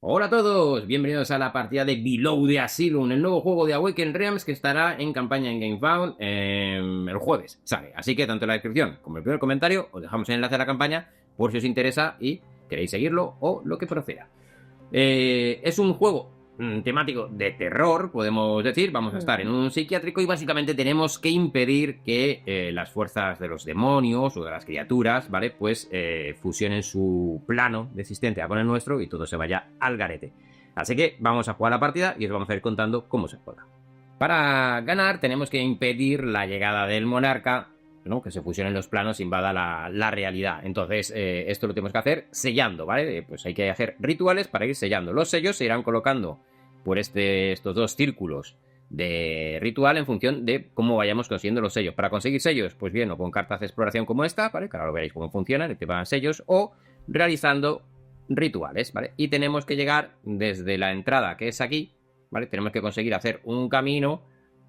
Hola a todos, bienvenidos a la partida de Below the Asylum, el nuevo juego de Awaken Realms que estará en campaña en GameFound el jueves, sale. Así que tanto en la descripción como en el primer comentario os dejamos el enlace a la campaña por si os interesa y queréis seguirlo o lo que proceda. Es un juego temático de terror, podemos decir. Vamos a estar en un psiquiátrico y básicamente tenemos que impedir que las fuerzas de los demonios o de las criaturas, ¿vale? Pues fusionen su plano de existencia con el nuestro y todo se vaya al garete. Así que vamos a jugar la partida y os vamos a ir contando cómo se juega. Para ganar tenemos que impedir la llegada del monarca, ¿no? Que se fusionen los planos, invada la realidad. Entonces, esto lo tenemos que hacer sellando, ¿vale? Pues hay que hacer rituales para ir sellando. Los sellos se irán colocando por estos dos círculos de ritual en función de cómo vayamos consiguiendo los sellos. Para conseguir sellos, pues bien, o con cartas de exploración como esta, ¿vale? Que ahora lo veréis cómo funcionan, el tema de sellos, o realizando rituales, ¿vale? Y tenemos que llegar desde la entrada, que es aquí, ¿vale? Tenemos que conseguir hacer un camino,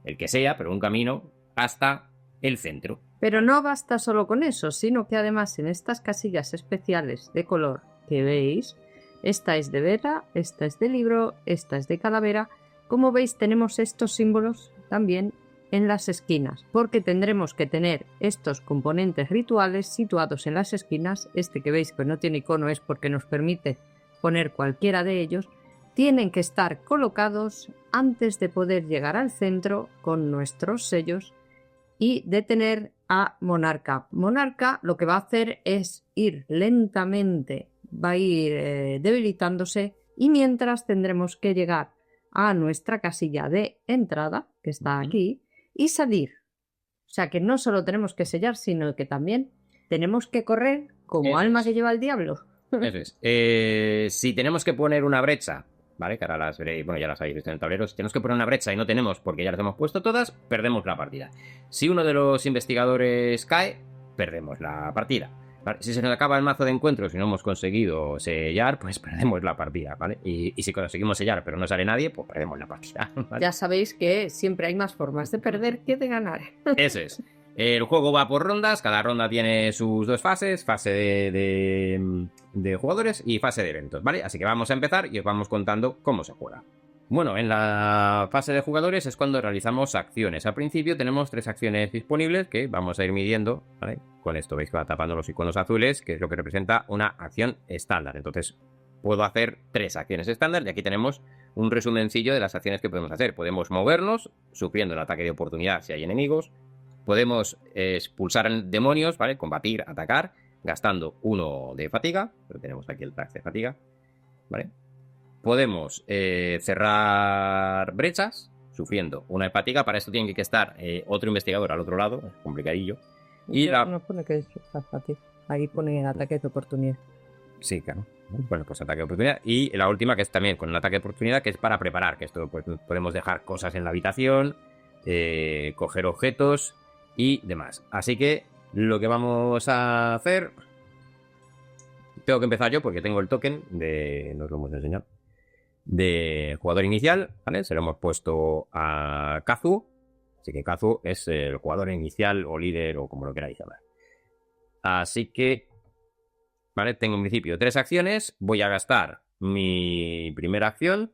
el que sea, pero un camino hasta el centro. Pero no basta solo con eso, sino que además en estas casillas especiales de color que veis, esta es de vela, esta es de libro, esta es de calavera. Como veis, tenemos estos símbolos también en las esquinas, porque tendremos que tener estos componentes rituales situados en las esquinas. Este que veis que no tiene icono es porque nos permite poner cualquiera de ellos. Tienen que estar colocados antes de poder llegar al centro con nuestros sellos y detener a Monarca. Monarca lo que va a hacer es ir lentamente, va a ir debilitándose, y mientras tendremos que llegar a nuestra casilla de entrada, que está aquí, y salir. O sea que no solo tenemos que sellar, sino que también tenemos que correr como alma que lleva el diablo. Eso es. Si tenemos que poner una brecha, ¿vale? Que ahora las veréis, bueno, ya las habéis visto en el tablero. Si tenemos que poner una brecha y no tenemos porque ya las hemos puesto todas, perdemos la partida. Si uno de los investigadores cae, perdemos la partida. ¿Vale? Si se nos acaba el mazo de encuentros y no hemos conseguido sellar, pues perdemos la partida, ¿vale? Y si conseguimos sellar pero no sale nadie, pues perdemos la partida, ¿vale? Ya sabéis que siempre hay más formas de perder que de ganar. Eso es. El juego va por rondas, cada ronda tiene sus dos fases, fase de jugadores y fase de eventos, ¿vale? Así que vamos a empezar y os vamos contando cómo se juega. Bueno, en la fase de jugadores es cuando realizamos acciones. Al principio tenemos 3 acciones disponibles que vamos a ir midiendo, ¿vale? Con esto veis que va tapando los iconos azules, que es lo que representa una acción estándar. Entonces, puedo hacer 3 acciones estándar y aquí tenemos un resumencillo de las acciones que podemos hacer. Podemos movernos, sufriendo el ataque de oportunidad si hay enemigos. Podemos expulsar demonios, ¿vale? Combatir, atacar, gastando 1 de fatiga. Pero tenemos aquí el track de fatiga, ¿vale? Podemos cerrar brechas, sufriendo 1 de fatiga. Para esto tiene que estar otro investigador al otro lado, es complicadillo. Y No pone que es fácil. Ahí pone ataque de oportunidad. Sí, claro. Bueno, pues ataque de oportunidad. Y la última, que es también con un ataque de oportunidad, que es para preparar, que esto pues podemos dejar cosas en la habitación, coger objetos y demás. Así que lo que vamos a hacer... Tengo que empezar yo porque tengo el token de... No os lo hemos enseñado. De jugador inicial, ¿vale? Se lo hemos puesto a Kazu. Así que Kazu es el jugador inicial o líder o como lo queráis llamar. Así que... ¿Vale? Tengo en principio 3 acciones. Voy a gastar mi primera acción.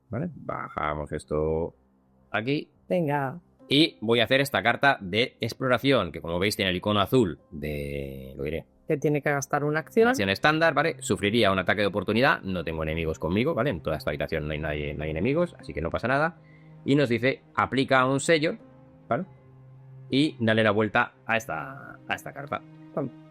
¿Vale? Bajamos esto aquí. Venga. Y voy a hacer esta carta de exploración, que como veis tiene el icono azul de... Lo diré. Que tiene que gastar una acción. Acción estándar, ¿vale? Sufriría un ataque de oportunidad. No tengo enemigos conmigo, ¿vale? En toda esta habitación no hay nadie, no hay enemigos, así que no pasa nada. Y nos dice, aplica un sello, ¿vale? Y dale la vuelta a esta carta.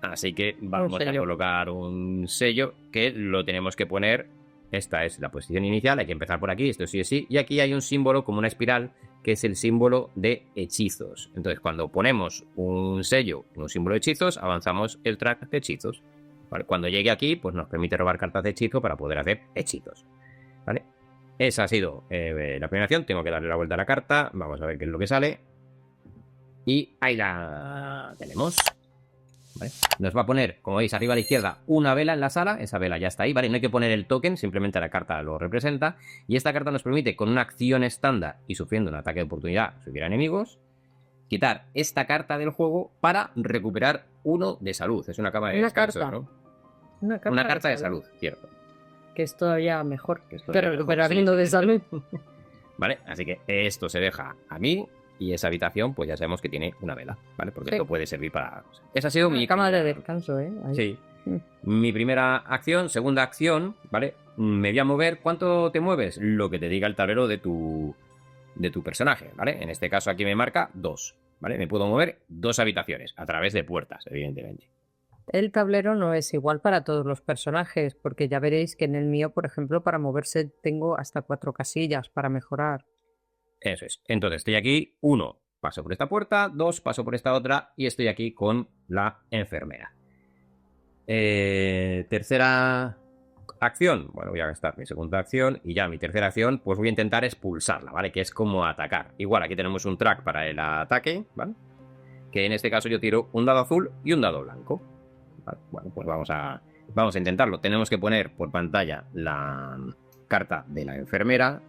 Así que vamos a colocar un sello que lo tenemos que poner. Esta es la posición inicial, hay que empezar por aquí, esto sí es sí. Y aquí hay un símbolo como una espiral, que es el símbolo de hechizos. Entonces, cuando ponemos un sello en un símbolo de hechizos, avanzamos el track de hechizos. ¿Vale? Cuando llegue aquí, pues nos permite robar cartas de hechizo para poder hacer hechizos. ¿Vale? Esa ha sido la primera acción. Tengo que darle la vuelta a la carta. Vamos a ver qué es lo que sale. Y ahí la tenemos. ¿Vale? Nos va a poner, como veis, arriba a la izquierda una vela en la sala. Esa vela ya está ahí, ¿vale? No hay que poner el token, simplemente la carta lo representa. Y esta carta nos permite, con una acción estándar y sufriendo un ataque de oportunidad si hubiera enemigos, quitar esta carta del juego para recuperar 1 de salud. Es una cama de Una descanso, carta. ¿no? Una carta de salud, cierto. que es todavía mejor. Que es todavía Pero mejor, hablando sí. de salud. ¿Vale? Así que esto se deja aquí y esa habitación pues ya sabemos que tiene una vela, ¿vale? Porque Sí. esto puede servir para... Esa ha sido mi... Cama de primera- descanso, ¿eh? Ahí. Sí. Mm. Mi primera acción, segunda acción, ¿vale? Me voy a mover. ¿Cuánto te mueves? Lo que te diga el tablero de tu personaje, ¿vale? En este caso aquí me marca 2, ¿vale? Me puedo mover 2 habitaciones a través de puertas, evidentemente. El tablero no es igual para todos los personajes, porque ya veréis que en el mío, por ejemplo, para moverse tengo hasta 4 casillas para mejorar. Eso es. Entonces estoy aquí, 1, paso por esta puerta, 2, paso por esta otra y estoy aquí con la enfermera. Tercera acción, bueno, voy a gastar mi segunda acción y ya mi tercera acción, pues voy a intentar expulsarla, ¿vale? Que es como atacar. Igual, aquí tenemos un track para el ataque, ¿vale? Que en este caso yo tiro un dado azul y un dado blanco. ¿Vale? Bueno, pues vamos a intentarlo. Tenemos que poner por pantalla la carta de la enfermera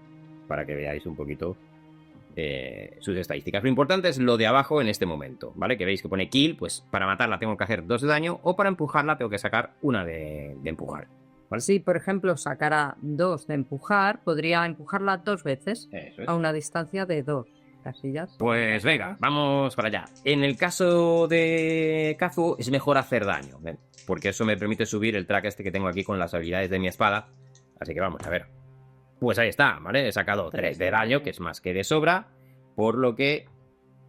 para que veáis un poquito sus estadísticas. Lo importante es lo de abajo en este momento, ¿vale? Que veis que pone kill, pues para matarla tengo que hacer 2 de daño o para empujarla tengo que sacar una de empujar. ¿Vale? Si, por ejemplo, sacara 2 de empujar, podría empujarla 2 veces Eso es. a una distancia de 2 casillas. Pues venga, vamos para allá. En el caso de Kazu es mejor hacer daño, ¿ven? Porque eso me permite subir el track este que tengo aquí con las habilidades de mi espada. Así que vamos a ver. Pues ahí está, ¿vale? He sacado 3 de daño, que es más que de sobra, por lo que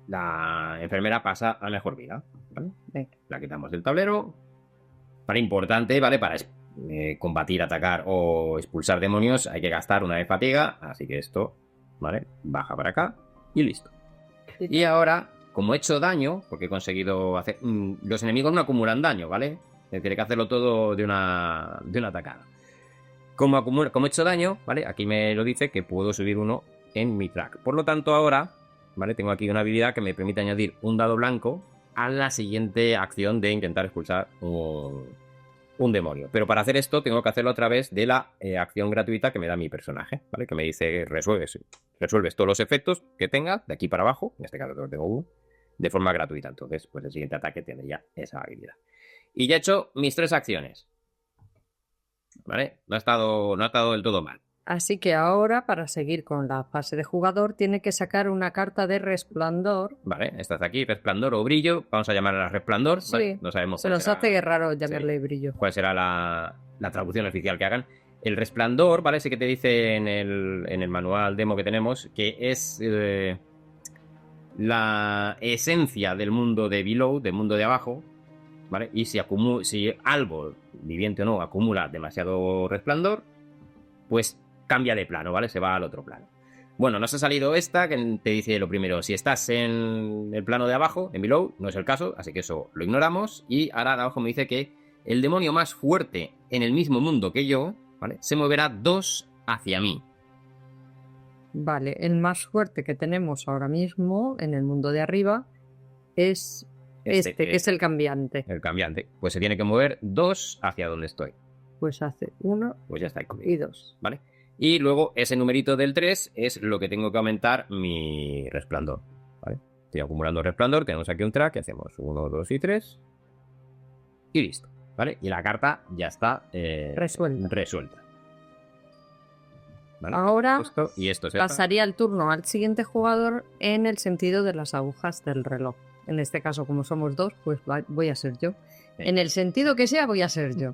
la enfermera pasa a mejor vida, ¿vale? Venga. La quitamos del tablero. Para importante, ¿vale? Para combatir, atacar o expulsar demonios hay que gastar una de fatiga, así que esto, ¿vale? Baja para acá y listo. Y ahora, como he hecho daño, porque he conseguido hacer... los enemigos no acumulan daño, ¿vale? Es decir, hay que hacerlo todo de una atacada. Como he hecho daño, ¿vale? Aquí me lo dice que puedo subir uno en mi track. Por lo tanto, ahora, ¿vale? Tengo aquí una habilidad que me permite añadir un dado blanco a la siguiente acción de intentar expulsar un demonio. Pero para hacer esto tengo que hacerlo a través de la acción gratuita que me da mi personaje, ¿vale? Que me dice resuelves todos los efectos que tenga de aquí para abajo, en este caso tengo uno, de forma gratuita. Entonces, pues el siguiente ataque tendría esa habilidad. Y ya he hecho mis 3 acciones. ¿Vale? No ha estado del todo mal. Así que ahora, para seguir con la fase de jugador, tiene que sacar una carta de resplandor. Vale, estás aquí, resplandor o brillo. Vamos a llamarla resplandor. Sí, ¿vale? No sabemos se cuál nos será- hace raro llamarle brillo. cuál será la traducción oficial que hagan. El resplandor, ¿vale? Sí que te dice en el manual demo que tenemos que es la esencia del mundo de below, del mundo de abajo, ¿vale? Y si algo, viviente o no, acumula demasiado resplandor, pues cambia de plano, ¿vale? Se va al otro plano. Bueno, nos ha salido esta que te dice lo primero, si estás en el plano de abajo, en below, no es el caso, así que eso lo ignoramos. Y ahora de abajo me dice que el demonio más fuerte en el mismo mundo que yo, ¿vale? Se moverá 2 hacia mí. Vale, el más fuerte que tenemos ahora mismo en el mundo de arriba es este que es el cambiante. El cambiante. Pues se tiene que mover 2 hacia donde estoy. Pues hace 1 Pues ya está. y 2. ¿Vale? Y luego ese numerito del 3 es lo que tengo que aumentar mi resplandor. ¿Vale? Estoy acumulando resplandor. Tenemos aquí un track que hacemos 1, 2 y 3. Y listo. ¿Vale? Y la carta ya está resuelta. ¿Vale? Ahora y esto pasaría el turno al siguiente jugador en el sentido de las agujas del reloj. En este caso, como somos 2, pues voy a ser yo. En el sentido que sea, voy a ser yo.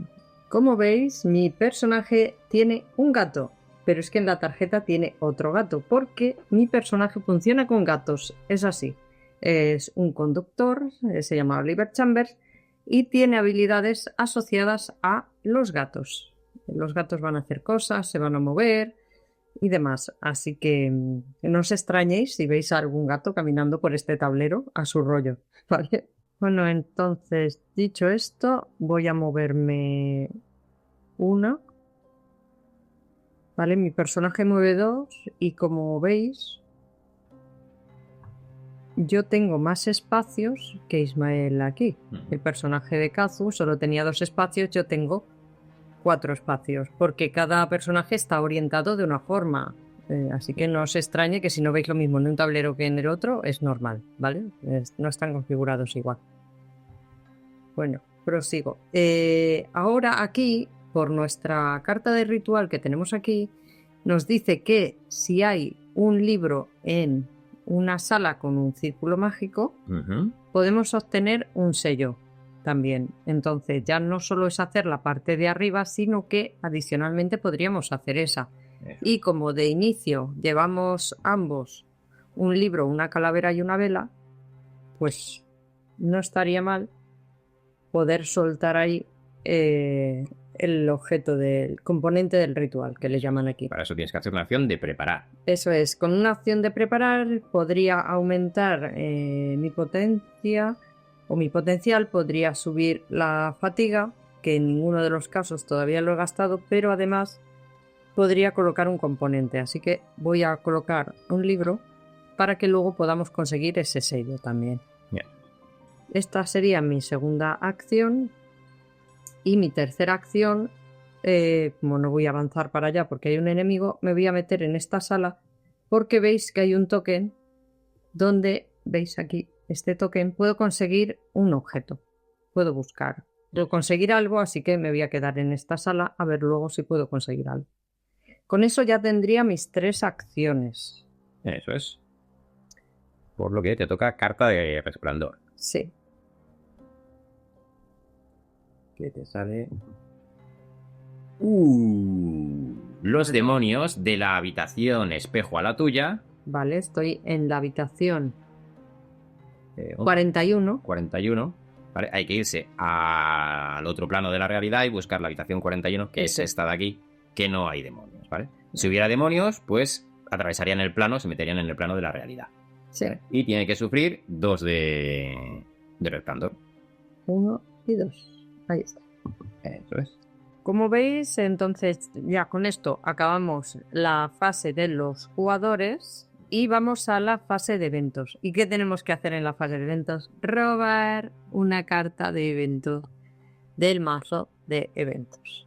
Como veis, mi personaje tiene un gato, pero es que en la tarjeta tiene otro gato, porque mi personaje funciona con gatos. Es así. Es un conductor, se llama Oliver Chambers, y tiene habilidades asociadas a los gatos. Los gatos van a hacer cosas, se van a mover y demás. Así que no os extrañéis si veis a algún gato caminando por este tablero a su rollo, ¿vale? Bueno, entonces, dicho esto, voy a moverme 1. ¿Vale? Mi personaje mueve 2 y como veis, yo tengo más espacios que Ismael aquí. El personaje de Kazu solo tenía 2 espacios, yo tengo 4 espacios, porque cada personaje está orientado de una forma. Así que no os extrañe que si no veis lo mismo en un tablero que en el otro, es normal, ¿vale? No están configurados igual. Bueno, prosigo. Ahora aquí por nuestra carta de ritual que tenemos aquí, nos dice que si hay un libro en una sala con un círculo mágico, podemos obtener un sello también. Entonces ya no solo es hacer la parte de arriba, sino que adicionalmente podríamos hacer esa. Y como de inicio llevamos ambos un libro, una calavera y una vela, pues no estaría mal poder soltar ahí el objeto del componente del ritual, que le llaman aquí. Para eso tienes que hacer una acción de preparar. Eso es, con una acción de preparar podría aumentar mi potencia o mi potencial, podría subir la fatiga, que en ninguno de los casos todavía lo he gastado, pero además podría colocar un componente, así que voy a colocar un libro para que luego podamos conseguir ese sello también. Bien. Esta sería mi segunda acción. Y mi tercera acción, como no voy a avanzar para allá porque hay un enemigo, me voy a meter en esta sala porque veis que hay un token donde, veis aquí, este token, puedo conseguir un objeto. Puedo buscar. Puedo conseguir algo, así que me voy a quedar en esta sala a ver luego si puedo conseguir algo. Con eso ya tendría mis 3 acciones. Eso es. Por lo que te toca carta de resplandor. Sí. ¿Qué te sale? Los demonios de la habitación espejo a la tuya. Vale, estoy en la habitación 41. 41. ¿Vale? Hay que irse al otro plano de la realidad y buscar la habitación 41, que es esta de aquí, que no hay demonios, ¿vale? Si hubiera demonios, pues atravesarían el plano, se meterían en el plano de la realidad. Sí. ¿Vale? Y tiene que sufrir 2 de resplandor. 1 y 2. Ahí está. Eso es. Como veis, entonces ya con esto acabamos la fase de los jugadores y vamos a la fase de eventos. ¿Y qué tenemos que hacer en la fase de eventos? Robar una carta de evento del mazo de eventos.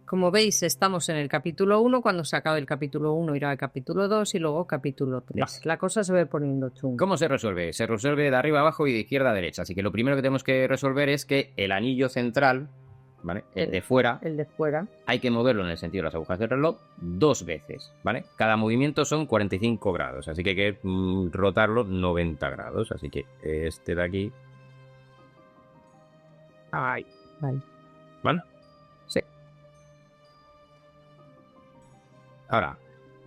Como veis, estamos en el capítulo 1. Cuando se acabe el capítulo 1 irá al capítulo 2 y luego capítulo 3. Vale. La cosa se ve poniendo chunga. ¿Cómo se resuelve? Se resuelve de arriba a abajo y de izquierda a derecha. Así que lo primero que tenemos que resolver es que el anillo central, ¿vale? El de fuera, El de fuera. hay que moverlo en el sentido de las agujas del reloj 2 veces, ¿vale? Cada movimiento son 45 grados, así que hay que rotarlo 90 grados. Así que este de aquí... Ahí. Vale. ¿Vale? Sí. Ahora,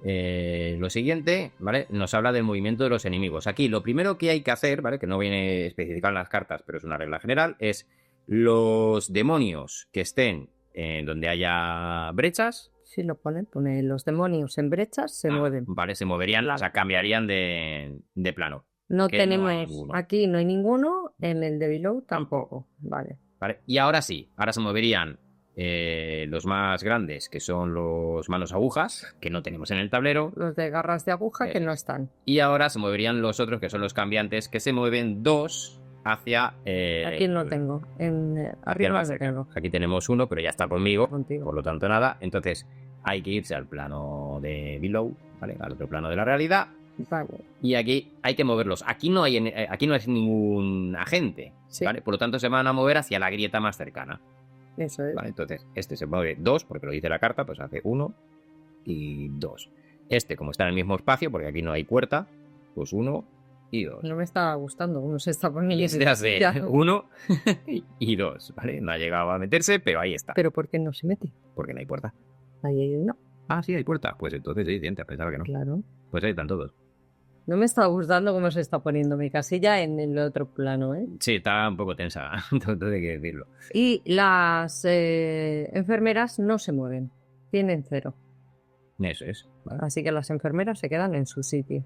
lo siguiente, ¿vale? Nos habla del movimiento de los enemigos. Aquí lo primero que hay que hacer, ¿vale? Que no viene especificado en las cartas, pero es una regla general, es los demonios que estén en donde haya brechas. Si lo pone los demonios en brechas, se mueven. Vale, se moverían, Claro. o sea, cambiarían de plano. No Que no hay tenemos, ninguno. aquí no hay ninguno, en el de below tampoco. Vale. ¿Vale? Y ahora sí, ahora se moverían los más grandes, que son los manos agujas, que no tenemos en el tablero. Los de garras de aguja que no están. Y ahora se moverían los otros, que son los cambiantes, que se mueven 2 hacia... Aquí no tengo. Arriba más no cerca. tengo. Aquí tenemos uno, pero ya está conmigo, Contigo. por lo tanto nada. Entonces hay que irse al plano de below, ¿vale? Al otro plano de la realidad. Vale. Y aquí hay que moverlos. Aquí no hay ningún agente, Sí. ¿vale? Por lo tanto se van a mover hacia la grieta más cercana. Eso es. ¿Vale? Entonces este se mueve 2, porque lo dice la carta, pues hace 1 y 2. Este, como está en el mismo espacio, porque aquí no hay puerta, pues 1 y 2. No me está gustando cómo se está poniendo. Y este hace Ya. 1 y 2, ¿vale? No ha llegado a meterse, pero ahí está. Pero ¿por qué no se mete? Porque no hay puerta. Ahí no. Ah, sí, hay puerta. Pues entonces sí, antes pensaba que no. Claro. Pues ahí están todos. No me está gustando cómo se está poniendo mi casilla en el otro plano, ¿eh? Sí, está un poco tensa, todo hay que decirlo. Y las enfermeras no se mueven. Tienen 0. Eso es. ¿Vale? Así que las enfermeras se quedan en su sitio.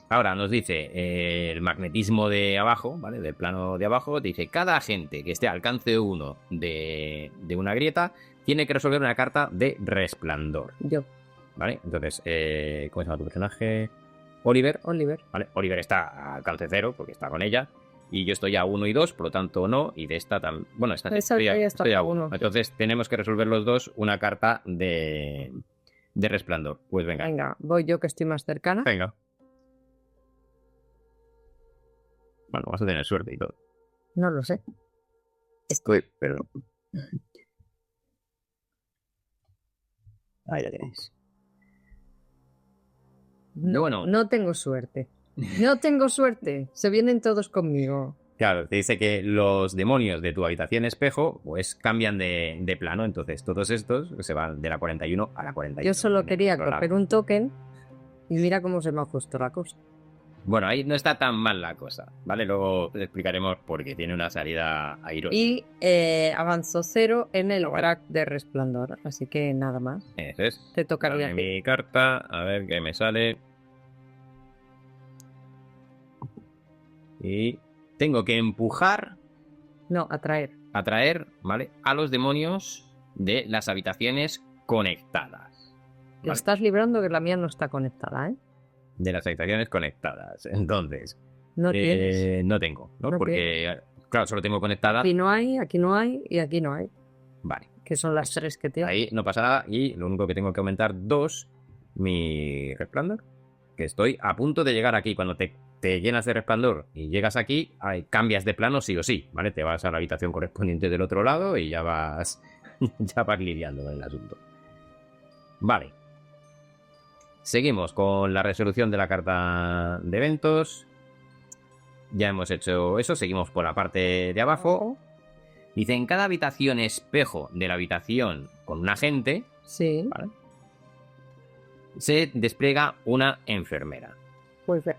Ahora nos dice el magnetismo de abajo, ¿vale? Del plano de abajo, dice cada agente que esté a alcance 1 de una grieta tiene que resolver una carta de resplandor, Yo, ¿vale? Entonces, ¿cómo se llama tu personaje? Oliver, Oliver. ¿vale? Oliver está a alcance 0 porque está con ella. Y yo estoy a 1 y 2, por lo tanto no. Y de esta también. Bueno, esta Esa estoy ya está estoy a a 1. uno. Entonces tenemos que resolver los dos una carta de resplandor. Pues venga. Venga, voy yo que estoy más cercana. Venga. Bueno, vas a tener suerte y todo. No lo sé. Estoy, pero. Ahí lo tenéis. No, Bueno. no tengo suerte. No tengo suerte. Se vienen todos conmigo. Claro, te dice que los demonios de tu habitación espejo pues cambian de plano, entonces todos estos se van de la 41 a la 41. Yo solo quería Otro lado. coger un token y mira cómo se me ha justo la cosa. Bueno, ahí no está tan mal la cosa, ¿vale? Luego explicaremos por qué tiene una salida airosa. Y avanzó 0 en el crack de resplandor. Así que nada más. Eso es. Te tocaría Dame a ti. mi carta, a ver qué me sale. Y tengo que empujar, No, atraer. atraer, ¿vale? A los demonios de las habitaciones conectadas. Te ¿Vale? estás librando que la mía no está conectada, ¿eh? De las habitaciones conectadas. Entonces, No tienes. no tengo, ¿no? No Porque, claro, solo tengo conectada. Aquí no hay y aquí no hay. Vale, Que son las 3 que tienes. ahí no pasa nada y lo único que tengo que aumentar 2, mi resplandor. Que estoy a punto de llegar aquí. Cuando te llenas de resplandor y llegas aquí, cambias de plano sí o sí, ¿vale? Te vas a la habitación correspondiente del otro lado y ya vas lidiando con el asunto. Vale. Seguimos con la resolución de la carta de eventos. Ya hemos hecho eso, seguimos por la parte de abajo. Dice, en cada habitación espejo de la habitación con un agente, Sí. ¿vale? Se despliega una enfermera. Pues ve.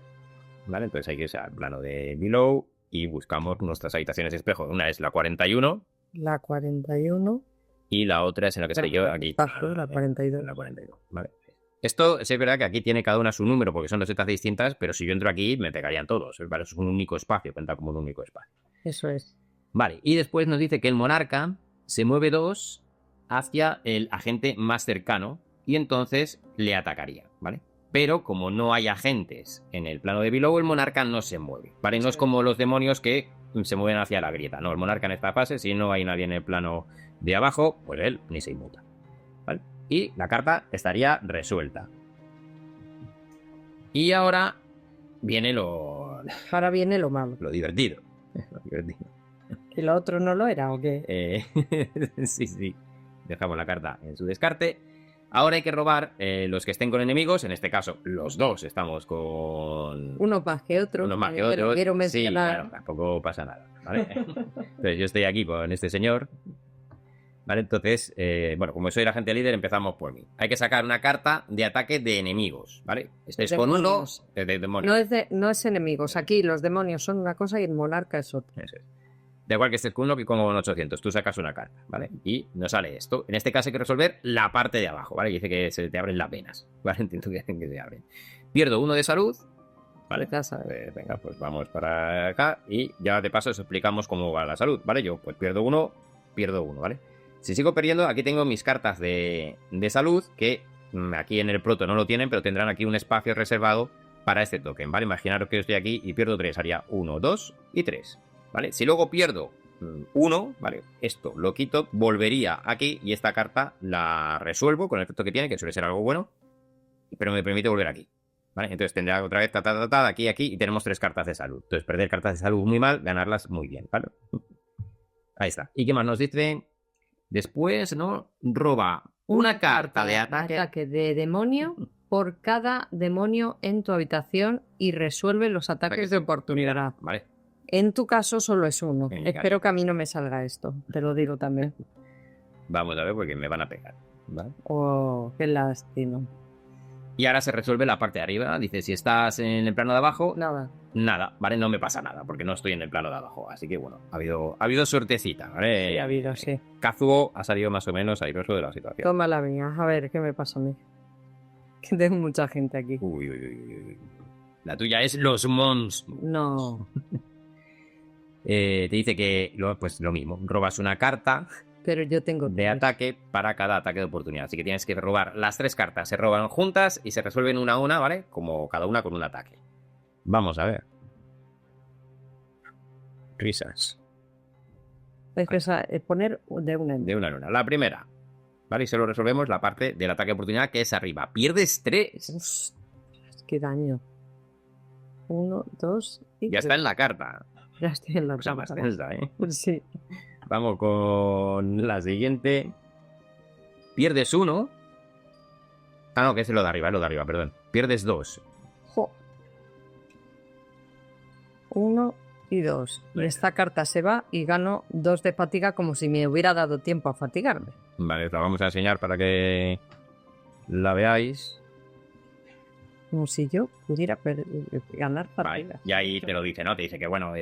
¿Vale? Entonces hay que ir al plano de below y buscamos nuestras habitaciones espejo. Una es la 41 La 41. y la otra es en la que estoy yo aquí. Bajo, la 42. La 42, ¿vale? Esto sí es verdad que aquí tiene cada una su número porque son recetas distintas, pero si yo entro aquí me pegarían todos. ¿Vale? Eso es un único espacio, cuenta como un único espacio. Eso es. Vale, y después nos dice que el monarca se mueve 2 hacia el agente más cercano y entonces le atacaría, ¿vale? Pero como no hay agentes en el plano de below, el monarca no se mueve, ¿vale? No es como los demonios que se mueven hacia la grieta, no, el monarca en esta fase, si no hay nadie en el plano de abajo, pues él ni se inmuta, ¿vale? Y la carta estaría resuelta. Y ahora viene Ahora viene lo malo. lo divertido. Lo divertido. ¿Y lo otro no lo era o qué? Sí. Dejamos la carta en su descarte. Ahora hay que robar los que estén con enemigos. En este caso, los dos estamos con... Uno más que otro. Uno más que Pero otro. quiero Sí, mencionar. claro, tampoco pasa nada, ¿vale? Entonces yo estoy aquí con este señor. ¿Vale? Entonces, bueno, como soy el agente líder, empezamos por mí. Hay que sacar una carta de ataque de enemigos, ¿vale? Estáis con uno Demonios. de demonios. No es enemigos. Aquí los demonios son una cosa y el monarca es otra. Eso es. Da igual que estés con uno que con 800. Tú sacas una carta, ¿vale? Y nos sale esto. En este caso hay que resolver la parte de abajo, ¿vale? Dice que se te abren las venas, ¿vale? Entiendo que se abren. Pierdo 1 de salud, ¿vale? Ya sabes. Venga, pues vamos para acá y ya de paso os explicamos cómo va la salud, ¿vale? Yo pues pierdo 1, ¿vale? Si sigo perdiendo, aquí tengo mis cartas de salud que aquí en el proto no lo tienen, pero tendrán aquí un espacio reservado para este token, ¿vale? Imaginaros que yo estoy aquí y pierdo 3, haría 1, 2 y 3. ¿Vale? Si luego pierdo 1, ¿vale? Esto lo quito, volvería aquí y esta carta la resuelvo con el efecto que tiene, que suele ser algo bueno, pero me permite volver aquí, ¿vale? Entonces tendrá otra vez, aquí, y tenemos 3 cartas de salud. Entonces perder cartas de salud muy mal, ganarlas muy bien, ¿vale? Ahí está. ¿Y qué más nos dice? Después, ¿no? Roba una carta de ataque de demonio por cada demonio en tu habitación y resuelve los ataques de oportunidad. ¿Vale? En tu caso solo es uno. En mi Espero que a mí no me salga esto, te lo digo también. Vamos a ver porque me van a pegar, ¿vale? Oh, qué lástima. Y ahora se resuelve la parte de arriba. Dice, si estás en el plano de abajo, Nada. ¿vale? No me pasa nada, porque no estoy en el plano de abajo. Así que bueno, ha habido suertecita, ¿vale? Sí, ha habido, sí. Kazuo ha salido más o menos airoso de la situación. Toma la mía, a ver, ¿qué me pasa a mí? Que tengo mucha gente aquí. Uy. La tuya es los monstruos. No. Te dice que, pues lo mismo, robas una carta Pero yo tengo de 3. ataque para cada ataque de oportunidad. Así que tienes que robar las 3 cartas. Se roban juntas y se resuelven una a una, ¿vale? Como cada una con un ataque. Vamos a ver. Risas. Es poner de una en De una en una. La primera. ¿Vale? Y solo resolvemos la parte del ataque de oportunidad que es arriba. Pierdes 3. Ostras, qué daño. 1, 2 y Ya está en la carta. Ya estoy en la Cosa más carta. tensa, ¿eh? Sí. Vamos con la siguiente. Pierdes 1. Ah, no, que es lo de arriba, perdón. Pierdes 2. Jo. 1 y 2. Y esta carta se va y gano 2 de fatiga como si me hubiera dado tiempo a fatigarme. Vale, os la vamos a enseñar para que la veáis. Como si yo pudiera ganar Vale, fatiga. y ahí te lo dice, ¿no? Te dice que, bueno,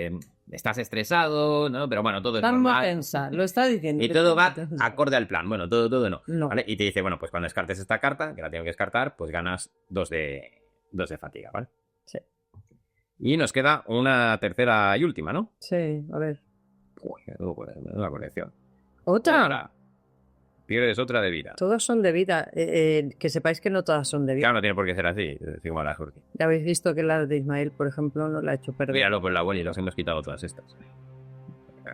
estás estresado, ¿no? Pero bueno, todo es Vamos a normal. pensar, lo está diciendo. Y todo va acorde al plan. Bueno, todo no. No. ¿Vale? Y te dice, bueno, pues cuando descartes esta carta, que la tengo que descartar, pues ganas 2 de fatiga, ¿vale? Sí. Y nos queda una tercera y última, ¿no? Sí, a ver. Uy, menuda colección. ¿Otra? Ahora, pierdes otra de vida. Todas son de vida. Que sepáis que no todas son de vida. Claro, no tiene por qué ser así, así como la Surti. Ya habéis visto que la de Ismael, por ejemplo, no la ha hecho perder. Míralo por la abuela y los hemos quitado todas estas.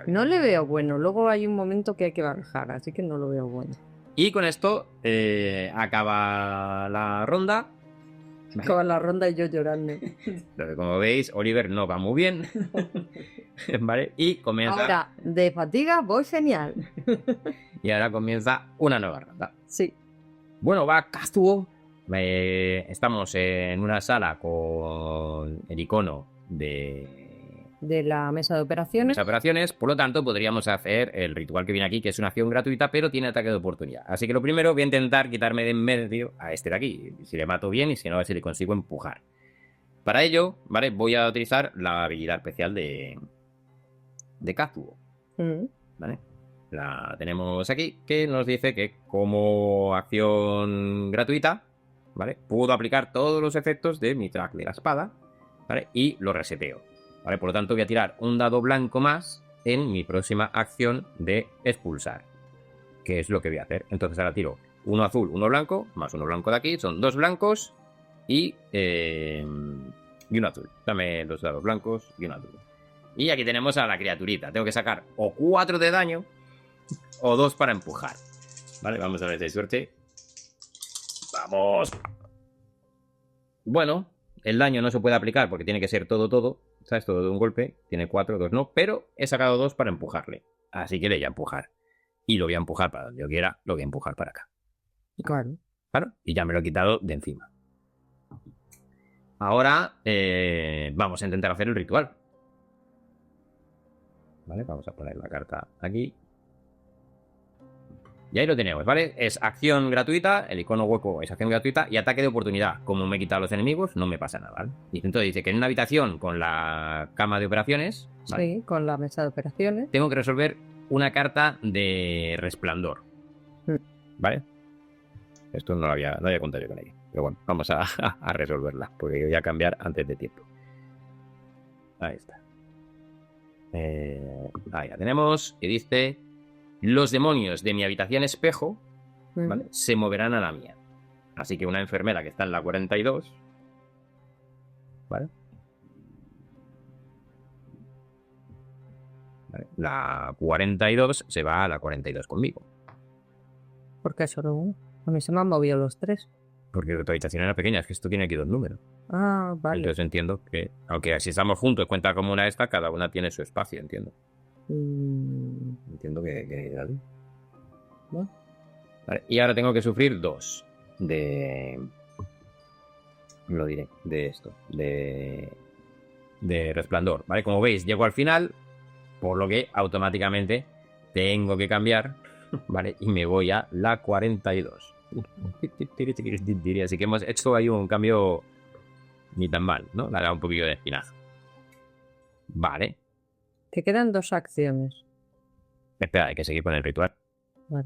No le veo bueno. Luego hay un momento que hay que bajar, así que no lo veo bueno. Y con esto acaba la ronda. Acaba la ronda y yo llorando. Entonces, como veis, Oliver no va muy bien. ¿Vale? Y comienza. Ahora, de fatiga voy genial. Y ahora comienza una nueva ronda. Sí. Bueno, va Kazuo. Estamos en una sala con el icono de La mesa de operaciones. las operaciones. Por lo tanto, podríamos hacer el ritual que viene aquí, que es una acción gratuita, pero tiene ataque de oportunidad. Así que lo primero voy a intentar quitarme de en medio a este de aquí. Si le mato bien y si no, a ver si le consigo empujar. Para ello, ¿vale? Voy a utilizar la habilidad especial de Kazuo. ¿Vale? La tenemos aquí, que nos dice que como acción gratuita, ¿vale? Puedo aplicar todos los efectos de mi track de la espada, ¿vale? Y lo reseteo, ¿vale? Por lo tanto, voy a tirar un dado blanco más en mi próxima acción de expulsar, que es lo que voy a hacer. Entonces ahora tiro uno azul, uno blanco, más uno blanco de aquí, son 2 blancos y uno azul. Dame 2 dados blancos y uno azul. Y aquí tenemos a la criaturita. Tengo que sacar o 4 de daño o 2 para empujar. Vale, vamos a ver si hay suerte. ¡Vamos! Bueno, el daño no se puede aplicar porque tiene que ser todo. ¿Sabes? Todo de un golpe. Tiene 4, 2 no. Pero he sacado 2 para empujarle. Así que le voy a empujar. Y lo voy a empujar para donde yo quiera. Lo voy a empujar para acá. Claro. Claro. Y ya me lo he quitado de encima. Ahora vamos a intentar hacer el ritual. Vale, vamos a poner la carta aquí. Y ahí lo tenemos, ¿vale? Es acción gratuita, el icono hueco es acción gratuita y ataque de oportunidad. Como me he quitado a los enemigos, no me pasa nada, ¿vale? Y entonces dice que en una habitación con la cama de operaciones, ¿vale? Sí, con la mesa de operaciones. Tengo que resolver una carta de resplandor, ¿vale? Esto no lo había contado yo con ella. Pero bueno, vamos a resolverla, porque yo voy a cambiar antes de tiempo. Ahí está. Ahí la tenemos, y dice: los demonios de mi habitación espejo, ¿vale? Se moverán a la mía. Así que una enfermera que está en la 42, ¿vale? La 42 se va a la 42 conmigo. ¿Por qué solo uno? A mí se me han movido los 3. Porque tu habitación era pequeña, es que esto tiene aquí 2 números. Ah, vale. Entonces entiendo que, aunque si estamos juntos cuenta como una esta, cada una tiene su espacio, entiendo. Entiendo que así. ¿No? Vale, y ahora tengo que sufrir 2 de... Lo diré, de esto, de resplandor, ¿vale? Como veis, llego al final, por lo que automáticamente tengo que cambiar, ¿vale? Y me voy a la 42. Así que hemos hecho ahí un cambio ni tan mal, ¿no? Le ha dado un poquillo de espinazo. Vale. Te quedan 2 acciones. Espera, hay que seguir con el ritual. Vale.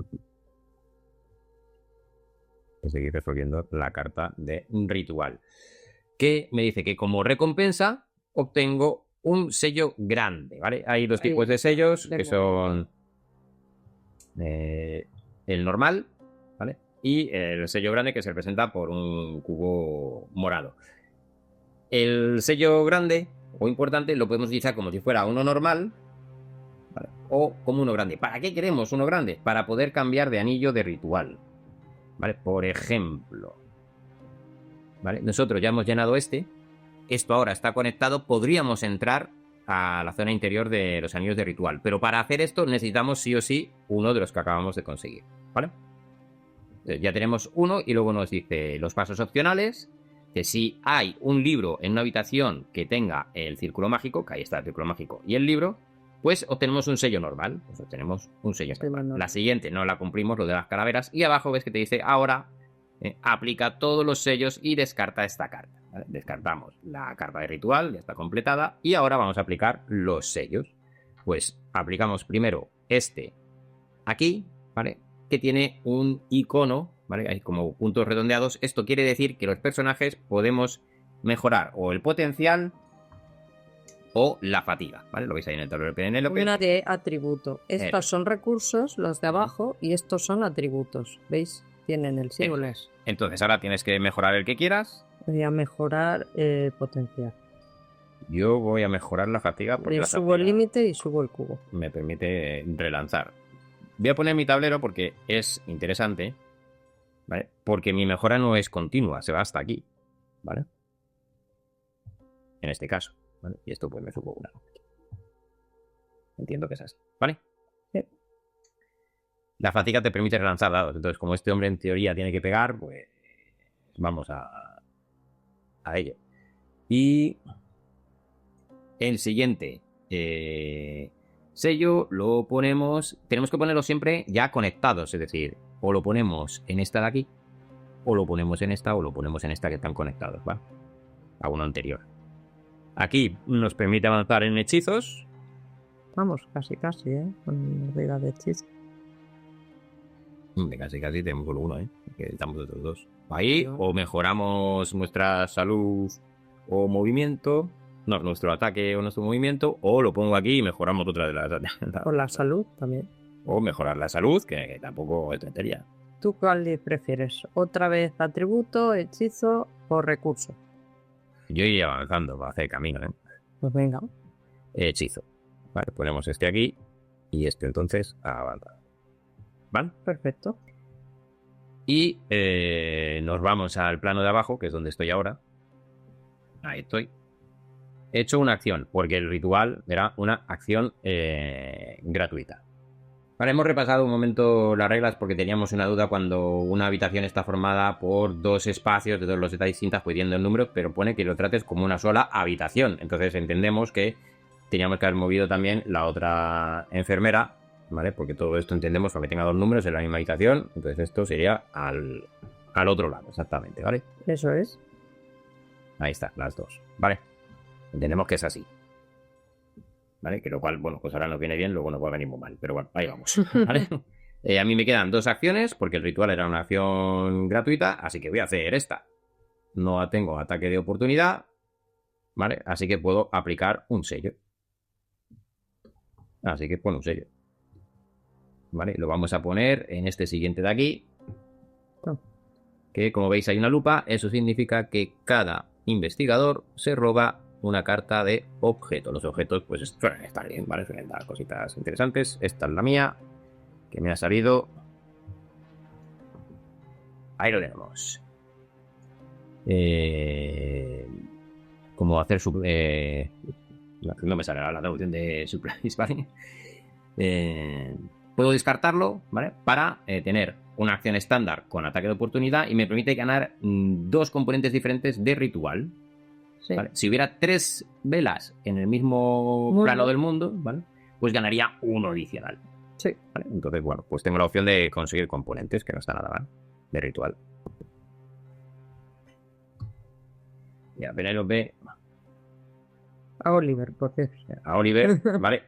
Hay que seguir resolviendo la carta de ritual. Que me dice que como recompensa obtengo un sello grande, ¿vale? Hay 2 tipos de sellos, que son el normal, ¿vale? Y el sello grande, que se representa por un cubo morado. El sello grande o importante lo podemos utilizar como si fuera uno normal, ¿vale? O como uno grande. ¿Para qué queremos uno grande? Para poder cambiar de anillo de ritual, ¿vale? Por ejemplo, ¿vale? Nosotros ya hemos llenado esto ahora está conectado, podríamos entrar a la zona interior de los anillos de ritual, pero para hacer esto necesitamos sí o sí uno de los que acabamos de conseguir, ¿vale? Ya tenemos uno y luego nos dice los pasos opcionales, que si hay un libro en una habitación que tenga el círculo mágico, que ahí está el círculo mágico y el libro, pues obtenemos un sello normal. Pues obtenemos un sello normal. La siguiente no la cumplimos, lo de las calaveras, y abajo ves que te dice ahora aplica todos los sellos y descarta esta carta. ¿Vale? Descartamos la carta de ritual, ya está completada, y ahora vamos a aplicar los sellos. Pues aplicamos primero este aquí, ¿vale? Que tiene un icono, ¿vale? Hay como puntos redondeados. Esto quiere decir que los personajes podemos mejorar o el potencial o la fatiga, ¿vale? Lo veis ahí en el tablero de Penélope. Una de atributo. Estos son recursos, los de abajo, y estos son atributos. ¿Veis? Tienen el símbolo. Entonces ahora tienes que mejorar el que quieras. Voy a mejorar potencial. Yo voy a mejorar la fatiga porque yo subo el límite y subo el cubo. Me permite relanzar. Voy a poner mi tablero porque es interesante, ¿vale? Porque mi mejora no es continua, se va hasta aquí, ¿vale? En este caso, ¿vale? Y esto pues me subo una. Entiendo que es así, ¿vale? Sí. La fatiga te permite relanzar dados, entonces como este hombre en teoría tiene que pegar, pues vamos a ello. Y el siguiente sello lo ponemos, tenemos que ponerlo siempre ya conectados, es decir, o lo ponemos en esta de aquí, o lo ponemos en esta, o lo ponemos en esta que están conectados, ¿vale? A uno anterior. Aquí nos permite avanzar en hechizos. Vamos, casi, con regla de hechizo. Casi tenemos solo uno, que estamos de otros dos. Ahí, o mejoramos nuestra salud o movimiento. No, nuestro ataque o nuestro movimiento, o lo pongo aquí y mejoramos otra de las... O la salud también. O mejorar la salud, que tampoco es tontería. ¿Tú cuál prefieres? ¿Otra vez atributo, hechizo o recurso? Yo iría avanzando para hacer camino, Pues venga. Hechizo. Vale, ponemos este aquí y este entonces a avanzar. ¿Vale? Perfecto. Y nos vamos al plano de abajo, que es donde estoy ahora. Ahí estoy. He hecho una acción, porque el ritual era una acción gratuita. Vale, hemos repasado un momento las reglas porque teníamos una duda cuando una habitación está formada por dos espacios de dos losetas distintas, pudiendo el número, pero pone que lo trates como una sola habitación. Entonces entendemos que teníamos que haber movido también la otra enfermera, ¿vale? Porque todo esto entendemos porque tenga dos números en la misma habitación. Entonces esto sería al otro lado, exactamente, ¿vale? Eso es. Ahí está, las dos, ¿vale? Entendemos que es así. ¿Vale? Que lo cual, bueno, pues ahora nos viene bien, luego nos va a venir muy mal. Pero bueno, ahí vamos. ¿Vale? A mí me quedan dos acciones, porque el ritual era una acción gratuita, así que voy a hacer esta. No tengo ataque de oportunidad, ¿vale? Así que puedo aplicar un sello. Así que pon un sello. ¿Vale? Lo vamos a poner en este siguiente de aquí. Que como veis hay una lupa, eso significa que cada investigador se roba una carta de objeto. Los objetos pues suelen estar bien, ¿vale? Suelen dar cositas interesantes. Esta es la mía, que me ha salido. Ahí lo tenemos. Como hacer no me sale la traducción de Surprise, ¿vale? Puedo descartarlo, ¿vale? Para tener una acción estándar con ataque de oportunidad y me permite ganar dos componentes diferentes de ritual. Sí. ¿Vale? Si hubiera 3 velas en el mismo plano del mundo, ¿vale? Pues ganaría uno adicional. Sí. ¿Vale? Entonces, bueno, pues tengo la opción de conseguir componentes, que no está nada mal, de ritual. Ya, Penélope. A Oliver, por cierto. A Oliver, ¿vale?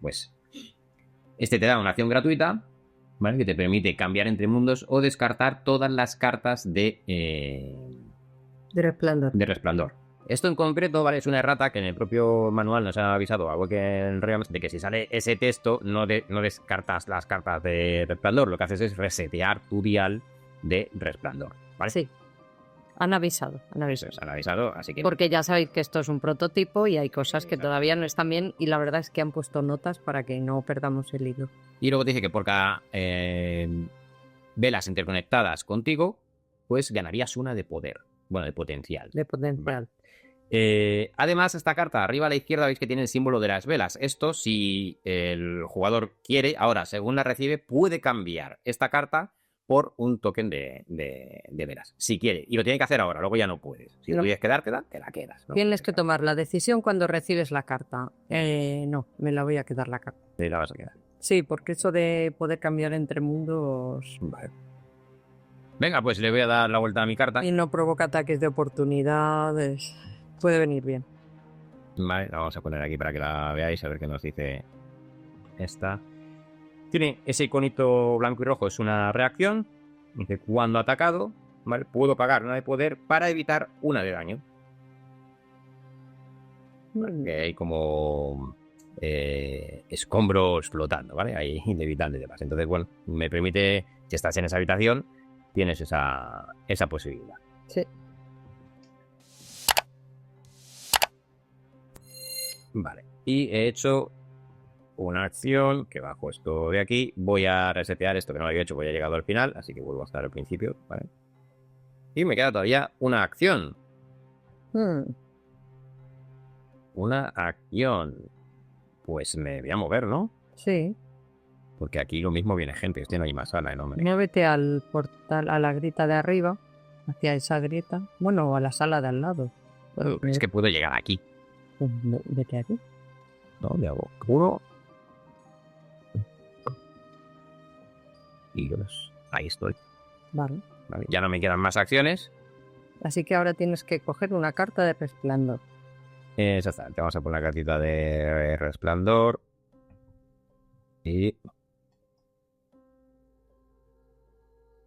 Pues este te da una acción gratuita, ¿vale? Que te permite cambiar entre mundos o descartar todas las cartas de resplandor. Esto en concreto, ¿vale? Es una errata que en el propio manual nos ha avisado a Awakened Realms de que si sale ese texto no descartas las cartas de resplandor. Lo que haces es resetear tu dial de resplandor, ¿vale? Sí. Han avisado. Pues han avisado, así que... Porque ya sabéis que esto es un prototipo y hay cosas que todavía no están bien y la verdad es que han puesto notas para que no perdamos el hilo. Y luego te dice que por cada velas interconectadas contigo, pues ganarías una de poder. Bueno, de potencial. De potencial. Vale. Además, esta carta arriba a la izquierda veis que tiene el símbolo de las velas. Esto, si el jugador quiere, ahora, según la recibe, puede cambiar esta carta por un token de veras. Si quiere. Y lo tiene que hacer ahora, luego ya no puedes. Si No. quieres quedártela, te la quedas. ¿no? Tienes que tomar la decisión cuando recibes la carta. No, me la voy a quedar la carta. Te la vas a quedar. Sí, porque eso de poder cambiar entre mundos Vale. Venga, pues le voy a dar la vuelta a mi carta. y no provoca ataques de oportunidades. Puede venir bien. Vale, la vamos a poner aquí para que la veáis, a ver qué nos dice esta. Tiene ese iconito blanco y rojo, es una reacción. Dice, cuando atacado, ¿vale? Puedo pagar una de poder para evitar una de daño. Que hay como escombros flotando, ¿vale? Hay inevitables y demás. Entonces, bueno, me permite, si estás en esa habitación, tienes esa posibilidad. Sí. Vale. Y he hecho una acción que bajo esto de aquí. Voy a resetear esto que no lo había hecho, porque ya he llegado al final, así que vuelvo a estar al principio, ¿vale? Y me queda todavía una acción. Una acción. Pues me voy a mover, ¿no? Sí. Porque aquí lo mismo viene gente. Este no hay más sala, ¿no? Muévete al portal, a la grieta de arriba, hacia esa grieta. Bueno, a la sala de al lado. Es que puedo llegar aquí. Pues vete aquí. No, le hago 1 y 2. Ahí estoy. Vale. Vale, ya no me quedan más acciones. Así que ahora tienes que coger una carta de resplandor. Exactamente. Vamos a poner la cartita de resplandor. Y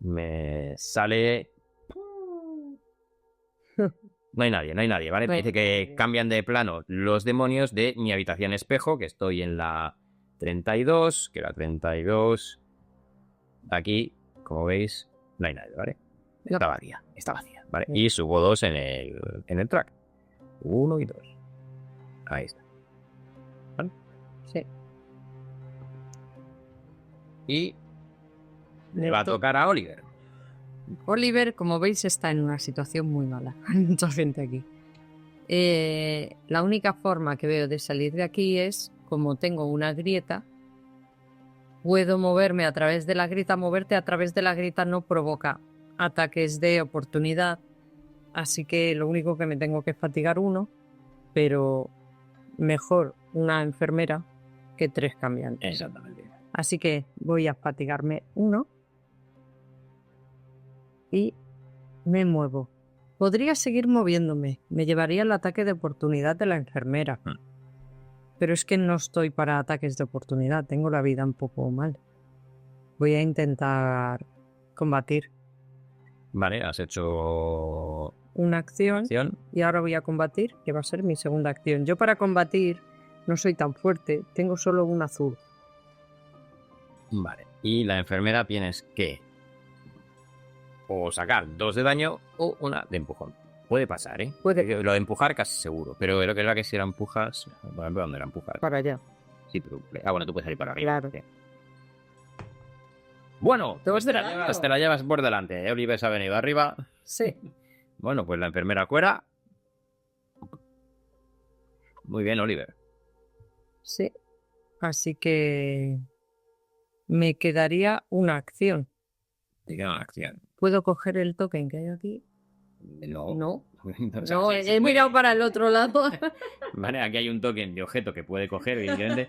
me sale... No hay nadie, ¿vale? No hay Dice que nadie. cambian de plano los demonios de mi habitación espejo, que estoy en la 32, que la 32... Aquí, como veis, no hay nadie, ¿vale? Está vacía, ¿vale? Y subo 2 en el track. 1 y 2. Ahí está. ¿Vale? Sí. Y le va a tocar a Oliver. Oliver, como veis, está en una situación muy mala. Hay mucha gente aquí. La única forma que veo de salir de aquí es, como tengo una grieta, puedo moverme a través de la grieta. Moverte a través de la grieta no provoca ataques de oportunidad, así que lo único que me tengo que fatigar 1, pero mejor una enfermera que 3 cambiantes. Exactamente. Así que voy a fatigarme 1 y me muevo. Podría seguir moviéndome, me llevaría el ataque de oportunidad de la enfermera. Pero es que no estoy para ataques de oportunidad, tengo la vida un poco mal. Voy a intentar combatir. Vale, has hecho Una acción acción. y ahora voy a combatir, que va a ser mi segunda acción. Yo para combatir no soy tan fuerte, tengo solo un azul. Vale. Y la enfermera tienes que o sacar 2 de daño o una de empujón. Puede pasar, ¿eh? Puede. Lo de empujar casi seguro. Pero creo que es la que si la empujas... Por ejemplo, ¿dónde la empujas? Para allá. Sí, pero... bueno, tú puedes salir para arriba. Claro. Sí. Bueno, ¿Te pues vas te de la lado? llevas por delante. Oliver se ha venido arriba. Sí. Bueno, pues la enfermera fuera. Muy bien, Oliver. Sí. Así que me quedaría una acción. Te queda una acción. ¿Puedo coger el token que hay aquí? No. No. O sea, No, sí, he sí mirado puede. para el otro lado. Vale, aquí hay un token de objeto que puede coger, evidentemente.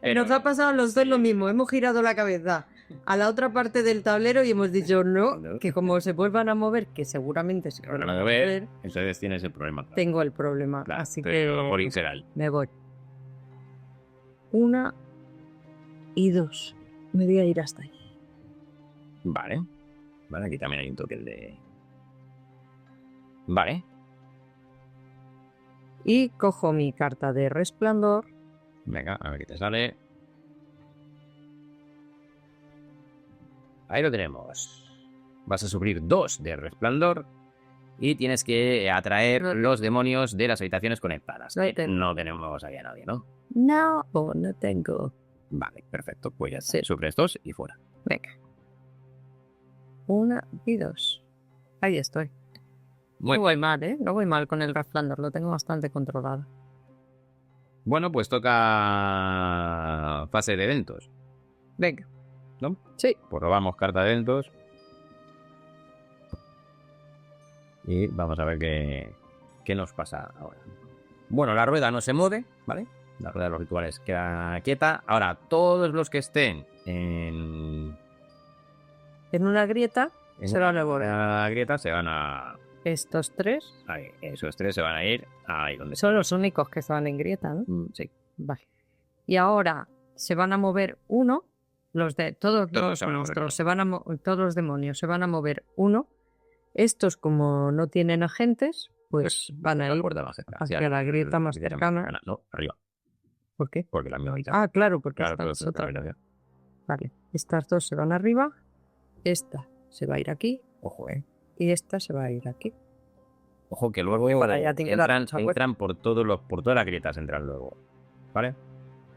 Pero- Nos ha pasado a los dos lo mismo. Hemos girado la cabeza a la otra parte del tablero y hemos dicho no, No. que como se vuelvan a mover, que seguramente se Ahora van no a lo ves, mover, entonces tienes el problema. tengo el problema. Claro, Así pero que por literal. me voy. 1 y 2. Me voy a ir hasta ahí. Vale. Vale, aquí también hay un token de... Vale. Y cojo mi carta de resplandor. Venga, a ver qué te sale. Ahí lo tenemos. Vas a sufrir 2 de resplandor. Y tienes que atraer No. los demonios de las habitaciones conectadas. No Que tengo. no tenemos ahí a nadie, ¿no? No, no tengo. Vale, perfecto. Pues ya está. Sí. Sufres 2 y fuera. Venga. 1 y 2. Ahí estoy. Muy No voy mal, ¿eh? No voy mal con el resplandor. Lo tengo bastante controlado. Bueno, pues toca fase de eventos, Venga. ¿no? Sí. Pues robamos carta de eventos. Y vamos a ver qué nos pasa ahora. Bueno, la rueda no se mueve, ¿vale? La rueda de los rituales queda quieta. Ahora, todos los que estén en una grieta se van a mover. la grieta se van a... Estos 3 Ahí, esos 3 se van a ir ahí donde son los únicos que estaban en grieta, ¿no? sí. Vale. Y ahora se van a mover uno. Todos los monstruos todos los demonios se van a mover uno. Estos, como no tienen agentes, pues van a ir hacia la grieta más cercana. No, arriba. ¿Por qué? Porque la misma mitad. Ah, claro, porque Claro, estas otras. Vale, estas dos se van arriba. Esta se va a ir aquí. Ojo, Y esta se va a ir aquí. Ojo que luego entran por todas las grietas, entran luego. ¿Vale?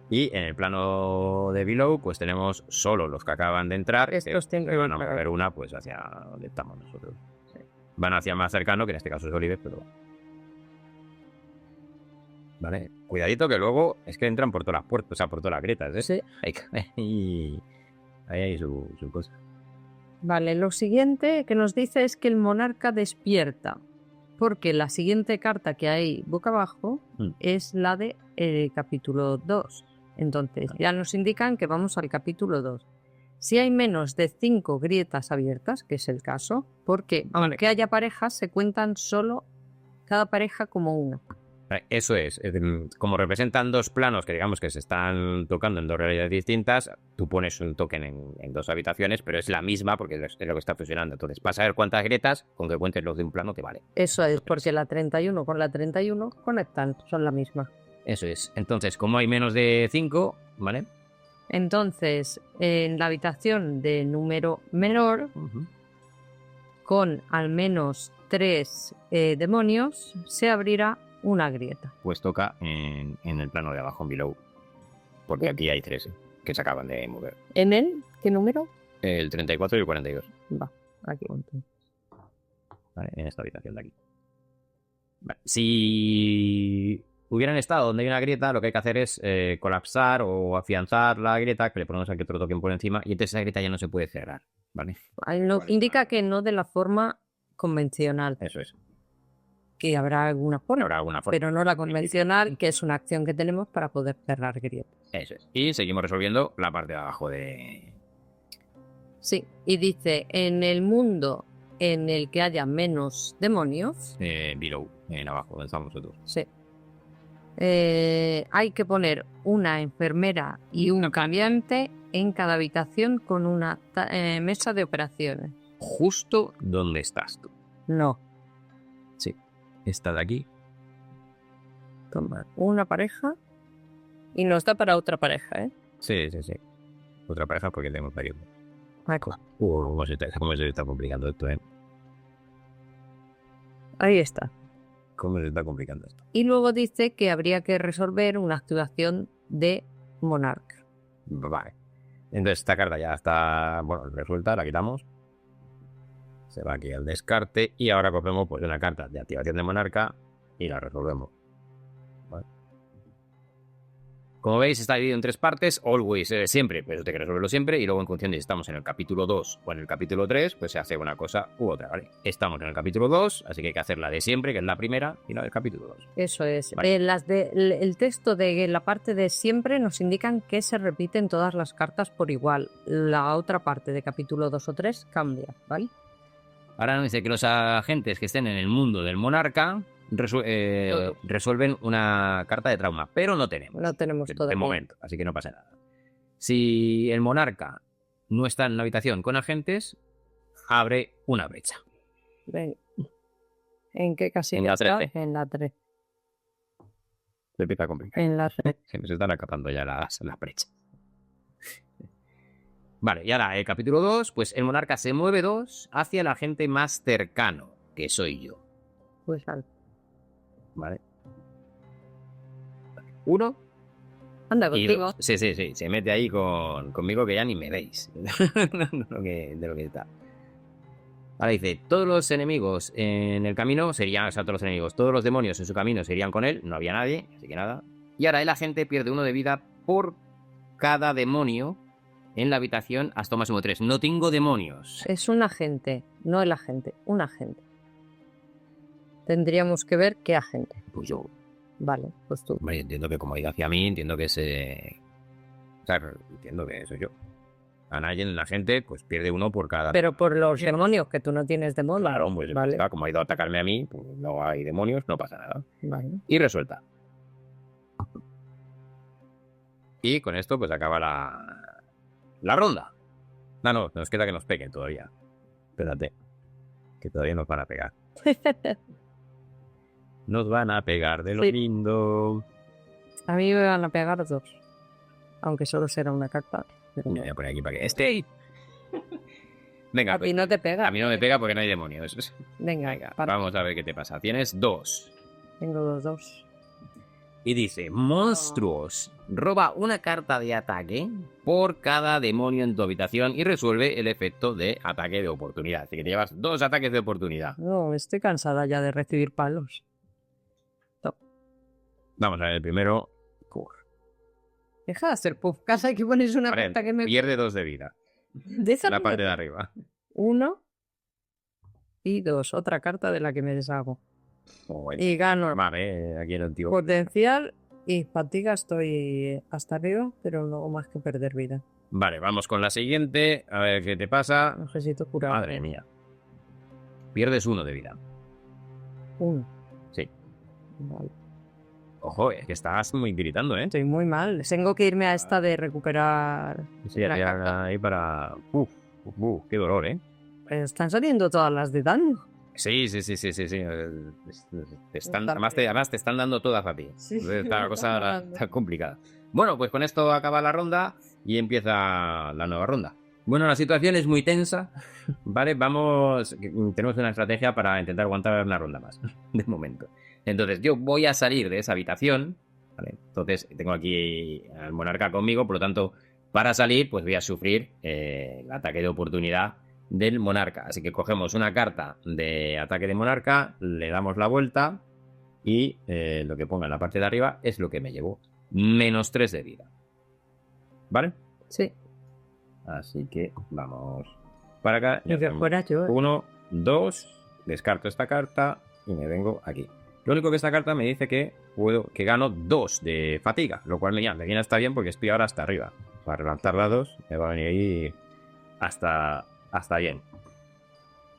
Y en el plano de Below, pues tenemos solo los que acaban de entrar. Estos que van a mover una, pues hacia donde estamos nosotros. Sí. Van hacia el más cercano, que en este caso es Oliver, pero... Vale, cuidadito que luego es que entran por todas las puertas, o sea, por todas las grietas, ¿eh? Sí. Ahí hay su cosa. Vale, lo siguiente que nos dice es que el monarca despierta, porque la siguiente carta que hay boca abajo es la de capítulo 2. Entonces ya nos indican que vamos al capítulo 2. Si hay menos de 5 grietas abiertas, que es el caso, porque aunque haya parejas, se cuentan solo cada pareja como una. Eso es, como representan dos planos que digamos que se están tocando en dos realidades distintas, tú pones un token en dos habitaciones, pero es la misma porque es lo que está fusionando. Entonces, para saber cuántas grietas, con que cuentes los de un plano te vale. Eso es, porque la 31 con la 31 conectan, son la misma. Eso es. Entonces, como hay menos de 5, ¿vale? Entonces, en la habitación de número menor, con al menos 3 demonios, se abrirá una grieta. Pues toca en el plano de abajo, en Below. Porque aquí hay 3 que se acaban de mover. ¿En él? ¿Qué número? El 34 y el 42. Va, aquí. Vale, en esta habitación de aquí. Vale. Si hubieran estado donde hay una grieta, lo que hay que hacer es colapsar o afianzar la grieta, que le ponemos aquí otro token por encima, y entonces esa grieta ya no se puede cerrar, ¿vale? Indica que no de la forma convencional. Eso es. Que habrá alguna forma, pero no la convencional, que es una acción que tenemos para poder cerrar grietas. Eso es. Y seguimos resolviendo la parte de abajo de... Sí, y dice, en el mundo en el que haya menos demonios... Below, en abajo, donde estamos nosotros. Sí. Hay que poner una enfermera y un cambiante en cada habitación con una mesa de operaciones. Justo donde estás tú. No. Sí. Esta de aquí. Toma una pareja y nos da para otra pareja, ¿eh? Sí. Otra pareja porque tenemos periodo. ¿Cómo se está complicando esto, eh? Ahí está. ¿Cómo se está complicando esto? Y luego dice que habría que resolver una activación de monarca. Vale. Entonces esta carta ya está, resuelta, la quitamos. Se va aquí al descarte y ahora cogemos pues una carta de activación de monarca y la resolvemos. ¿Vale? Como veis está dividido en 3 partes, always, siempre, pero hay que resolverlo siempre y luego en función de si estamos en el capítulo 2 o en el capítulo 3, pues se hace una cosa u otra, ¿vale? Estamos en el capítulo 2, así que hay que hacer la de siempre, que es la primera, y la del capítulo 2. Eso es. Vale. El texto de la parte de siempre nos indican que se repiten todas las cartas por igual. La otra parte de capítulo 2 o 3 cambia, ¿vale? Ahora nos dice que los agentes que estén en el mundo del monarca resuelven una carta de trauma, pero no tenemos. No tenemos todavía. De momento, así que no pasa nada. Si el monarca no está en la habitación con agentes, abre una brecha. Ven. ¿En qué casilla? En la 13. Está? En la 3. Se empieza a complicar. En la 3. Se nos están acabando ya las brechas. Vale, y ahora el capítulo 2, pues el monarca se mueve 2 hacia el agente más cercano, que soy yo. Pues al. Vale. 1. Anda contigo. Sí, se mete ahí conmigo que ya ni me veis. de lo que está. Ahora dice, todos los enemigos en el camino serían, o sea, todos los enemigos, todos los demonios en su camino serían con él, no había nadie, así que nada. Y ahora el agente pierde 1 de vida por cada demonio en la habitación hasta máximo 3. No tengo demonios. Es un agente, no el agente, un agente. Tendríamos que ver qué agente. Pues yo. Vale, pues tú. Hombre, entiendo que como ha ido hacia mí, entiendo que o sea, entiendo que soy yo. A nadie, la gente, pues pierde uno por cada... Pero por los demonios, que tú no tienes demonios. Claro, pues Vale. como ha ido a atacarme a mí, pues no hay demonios, no pasa nada. Vale. Y resuelta. Y con esto pues acaba la ronda. No, nos queda que nos peguen todavía. Espérate, que todavía nos van a pegar. Nos van a pegar de lo Sí. lindo. A mí me van a pegar 2. Aunque solo será una carta. Pero... Me voy a poner aquí para que esté. Venga, A ti no te pega. a mí no me pega porque no hay demonios. Venga, Venga, vamos a ver qué te pasa. Tienes 2. Tengo 2. Y dice, monstruos. Roba una carta de ataque por cada demonio en tu habitación y resuelve el efecto de ataque de oportunidad. Así que te llevas 2 ataques de oportunidad. No, estoy cansada ya de recibir palos. Vamos a ver el primero. Deja de hacer puff. Casa que pones una Vale, carta que me... pierde 2 de vida. De esa En la no me- parte de arriba. 1 y 2. Otra carta de la que me deshago. Bueno, Y gano normal, aquí el tío. potencial y fatiga. Estoy hasta arriba, pero no más que perder vida. Vale, vamos con la siguiente. A ver qué te pasa. Necesito curar. Madre mía. Pierdes 1 de vida. 1. Sí. Vale. Ojo, es que estás muy gritando, ¿eh? Estoy muy mal. Tengo que irme a esta de recuperar. Sí, ya la te carta. haga ahí para... qué dolor, ¿eh? Están saliendo todas las de daño. Sí. Bastante. Además te están dando todas a ti. Sí, Entonces, me la están cosa dando. está complicada. Bueno, pues con esto acaba la ronda y empieza la nueva ronda. Bueno, la situación es muy tensa, ¿vale? Tenemos una estrategia para intentar aguantar una ronda más, de momento. Entonces, yo voy a salir de esa habitación, ¿vale? Entonces, tengo aquí al monarca conmigo, por lo tanto, para salir, pues voy a sufrir el ataque de oportunidad del monarca. Así que cogemos una carta de ataque de monarca, le damos la vuelta y lo que ponga en la parte de arriba es lo que me llevo. -3 de vida. ¿Vale? Sí. Así que vamos para acá. Y que fuera yo. 1, 2, descarto esta carta y me vengo aquí. Lo único que esta carta me dice que gano 2 de fatiga, lo cual me viene hasta bien porque estoy ahora hasta arriba. Para levantar la 2 me va a venir ahí hasta bien.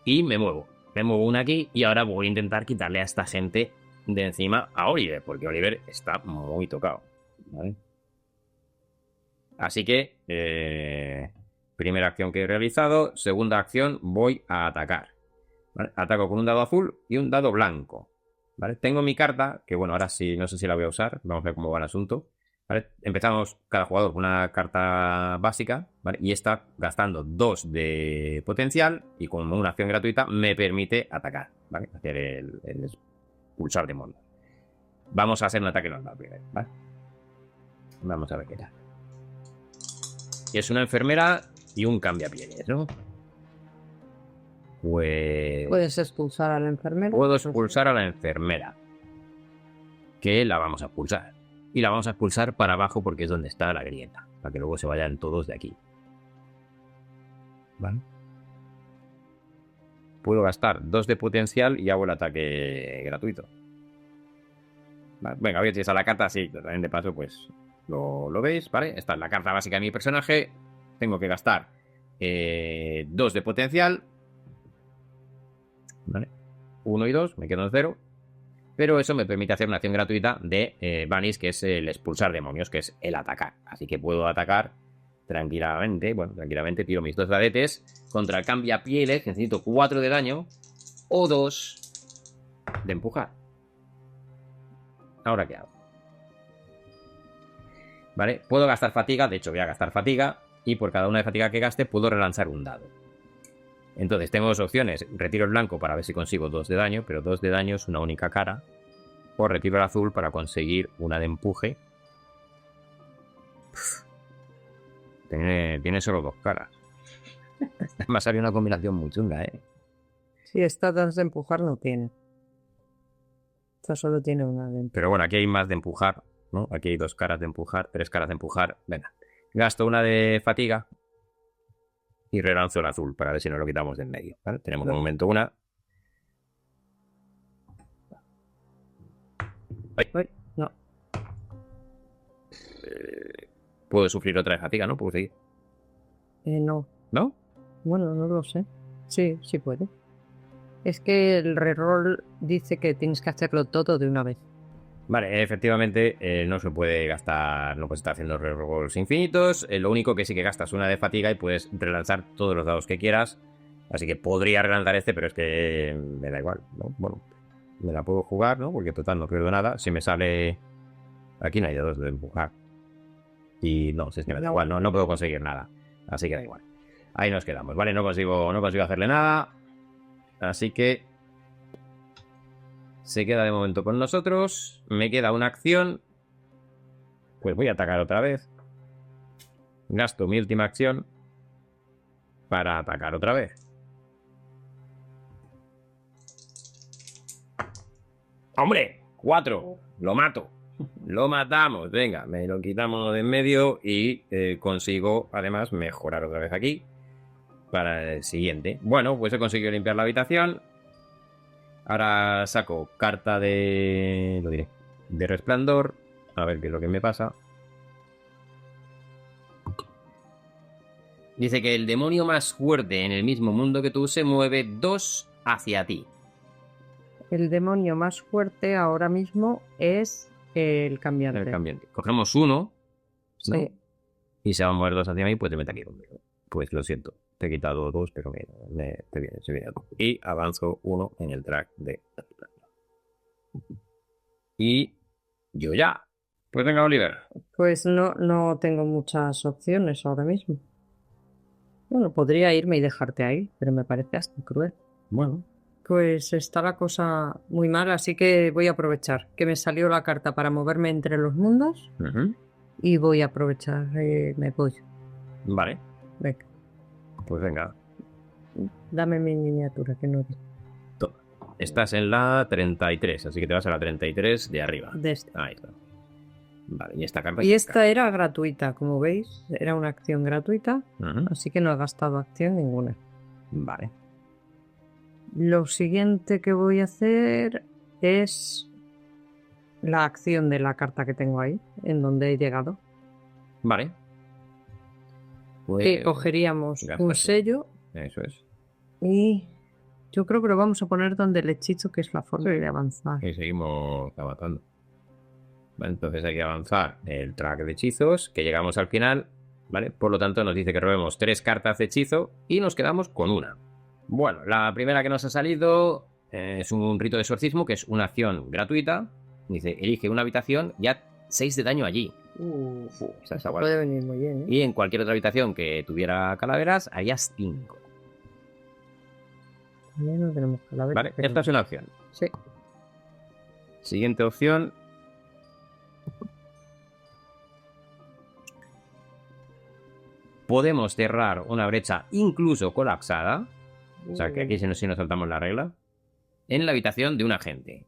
Y me muevo una aquí y ahora voy a intentar quitarle a esta gente de encima a Oliver, porque Oliver está muy tocado, ¿vale? Así que, primera acción que he realizado. Segunda acción, voy a atacar, ¿vale? Ataco con un dado azul y un dado blanco, ¿vale? Tengo mi carta, que bueno, ahora sí, no sé si la voy a usar. Vamos a ver cómo va el asunto, ¿vale? Empezamos cada jugador con una carta básica, ¿vale? Y esta, gastando 2 de potencial y con una acción gratuita, me permite atacar, ¿vale? Hacer el expulsar demonios. Vamos a hacer un ataque normal primero, ¿vale? Vamos a ver qué tal. Y es una enfermera y un cambiapieles, ¿no? Pues... Puedes expulsar al enfermero. puedo expulsar a la enfermera. Que la vamos a expulsar. Y la vamos a expulsar para abajo porque es donde está la grieta. Para que luego se vayan todos de aquí. ¿Vale? Puedo gastar 2 de potencial y hago el ataque gratuito. ¿Vale? Venga, voy a utilizar la carta así. También de paso, pues... Lo veis, ¿vale? Esta es la carta básica de mi personaje. Tengo que gastar 2 de potencial. ¿Vale? 1 y 2, me quedo en 0. Pero eso me permite hacer una acción gratuita de Vanish, que es el expulsar demonios, que es el atacar. Así que puedo atacar tranquilamente. Bueno, tranquilamente tiro mis 2 dadetes contra el cambiapieles, que necesito 4 de daño o 2 de empujar. ¿Ahora qué hago? ¿Vale? Puedo gastar fatiga, de hecho voy a gastar fatiga, y por cada una de fatiga que gaste puedo relanzar un dado. Entonces tengo 2 opciones: retiro el blanco para ver si consigo 2 de daño, pero 2 de daño es una única cara, o retiro el azul para conseguir una de empuje. Tiene solo 2 caras. Me ha salido una combinación muy chunga, ¿eh? Sí, esta de empujar no tiene. Esta solo tiene una de empujar. Pero bueno, aquí hay más de empujar, ¿no? Aquí hay 2 caras de empujar, 3 caras de empujar. Venga, gasto una de fatiga y relanzo el azul para ver si nos lo quitamos de en medio, ¿vale? Tenemos de momento una. Ay, no. Puedo sufrir otra de fatiga, ¿no? Puedo seguir. No. ¿No? Bueno, no lo sé. Sí, sí puede. Es que el reroll dice que tienes que hacerlo todo de una vez. Vale, efectivamente no se puede gastar, no puedes estar haciendo rerolls infinitos. Lo único que sí que gastas una de fatiga y puedes relanzar todos los dados que quieras. Así que podría relanzar este, pero es que me da igual, ¿no? Bueno, me la puedo jugar, ¿no? Porque total no pierdo nada. Si me sale... Aquí no hay dados de empujar. Y no, si es que me da igual, no puedo conseguir nada. Así que da igual. Ahí nos quedamos, ¿vale? No consigo hacerle nada. Así que se queda de momento con nosotros. Me queda una acción. Pues voy a atacar otra vez. Gasto mi última acción para atacar otra vez. ¡Hombre! 4. Lo mato. Lo matamos. Venga, me lo quitamos de en medio y consigo además mejorar otra vez aquí para el siguiente. Bueno, pues he conseguido limpiar la habitación. Ahora saco carta de... lo diré. De resplandor. A ver qué es lo que me pasa. Dice que el demonio más fuerte en el mismo mundo que tú se mueve 2 hacia ti. El demonio más fuerte ahora mismo es el cambiante. El cambiante. Cogemos uno. ¿no? Sí. Y se va a mover 2 hacia mí, pues te mete aquí conmigo. Pues lo siento. Te he quitado 2, pero se viene. Y avanzo 1 en el track de... Y yo ya. Pues venga, Oliver. Pues no tengo muchas opciones ahora mismo. Bueno, podría irme y dejarte ahí, pero me parece hasta cruel. Bueno. Pues está la cosa muy mal, así que voy a aprovechar que me salió la carta para moverme entre los mundos y voy a aprovechar, me voy. Vale. Venga, Pues venga. dame mi miniatura, que no vi. Toma. Estás en la 33, así que te vas a la 33 de arriba. De este. Ahí está. Vale, y esta carta... Y esta era gratuita, como veis, era una acción gratuita, así que no he gastado acción ninguna. Vale. Lo siguiente que voy a hacer es la acción de la carta que tengo ahí, en donde he llegado. Vale. Pues... Que cogeríamos un sello. Eso es. Y yo creo que lo vamos a poner donde el hechizo, que es la forma de avanzar. Y seguimos avanzando. Vale, entonces hay que avanzar el track de hechizos, que llegamos al final, ¿vale? Por lo tanto nos dice que robemos 3 cartas de hechizo y nos quedamos con una. Bueno, la primera que nos ha salido es un rito de exorcismo, que es una acción gratuita. Dice, elige una habitación y haz 6 de daño allí. Esa está guay. Puede venir muy bien, ¿eh? Y en cualquier otra habitación que tuviera calaveras, harías 5. Ya no tenemos calaveras. Vale, pero... esta es una opción. Sí. Siguiente opción. Podemos cerrar una brecha incluso colapsada. O sea, que aquí si nos saltamos la regla. En la habitación de un agente.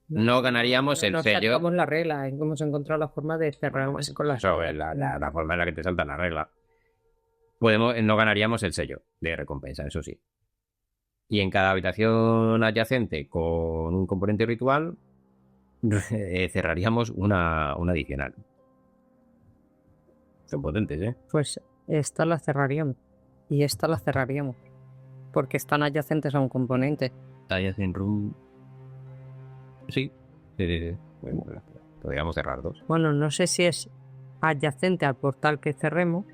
No ganaríamos el sello. Saltamos la regla, hemos encontrado la forma de cerrar con las... Eso es la forma en la que te salta la regla. No ganaríamos el sello de recompensa, eso sí. Y en cada habitación adyacente con un componente ritual cerraríamos una adicional. Son potentes, ¿eh? Pues esta la cerraríamos. Y esta la cerraríamos. Porque están adyacentes a un componente. Adjacent room. Sí. Bueno, podríamos cerrar 2. Bueno, no sé si es adyacente al portal que cerremos.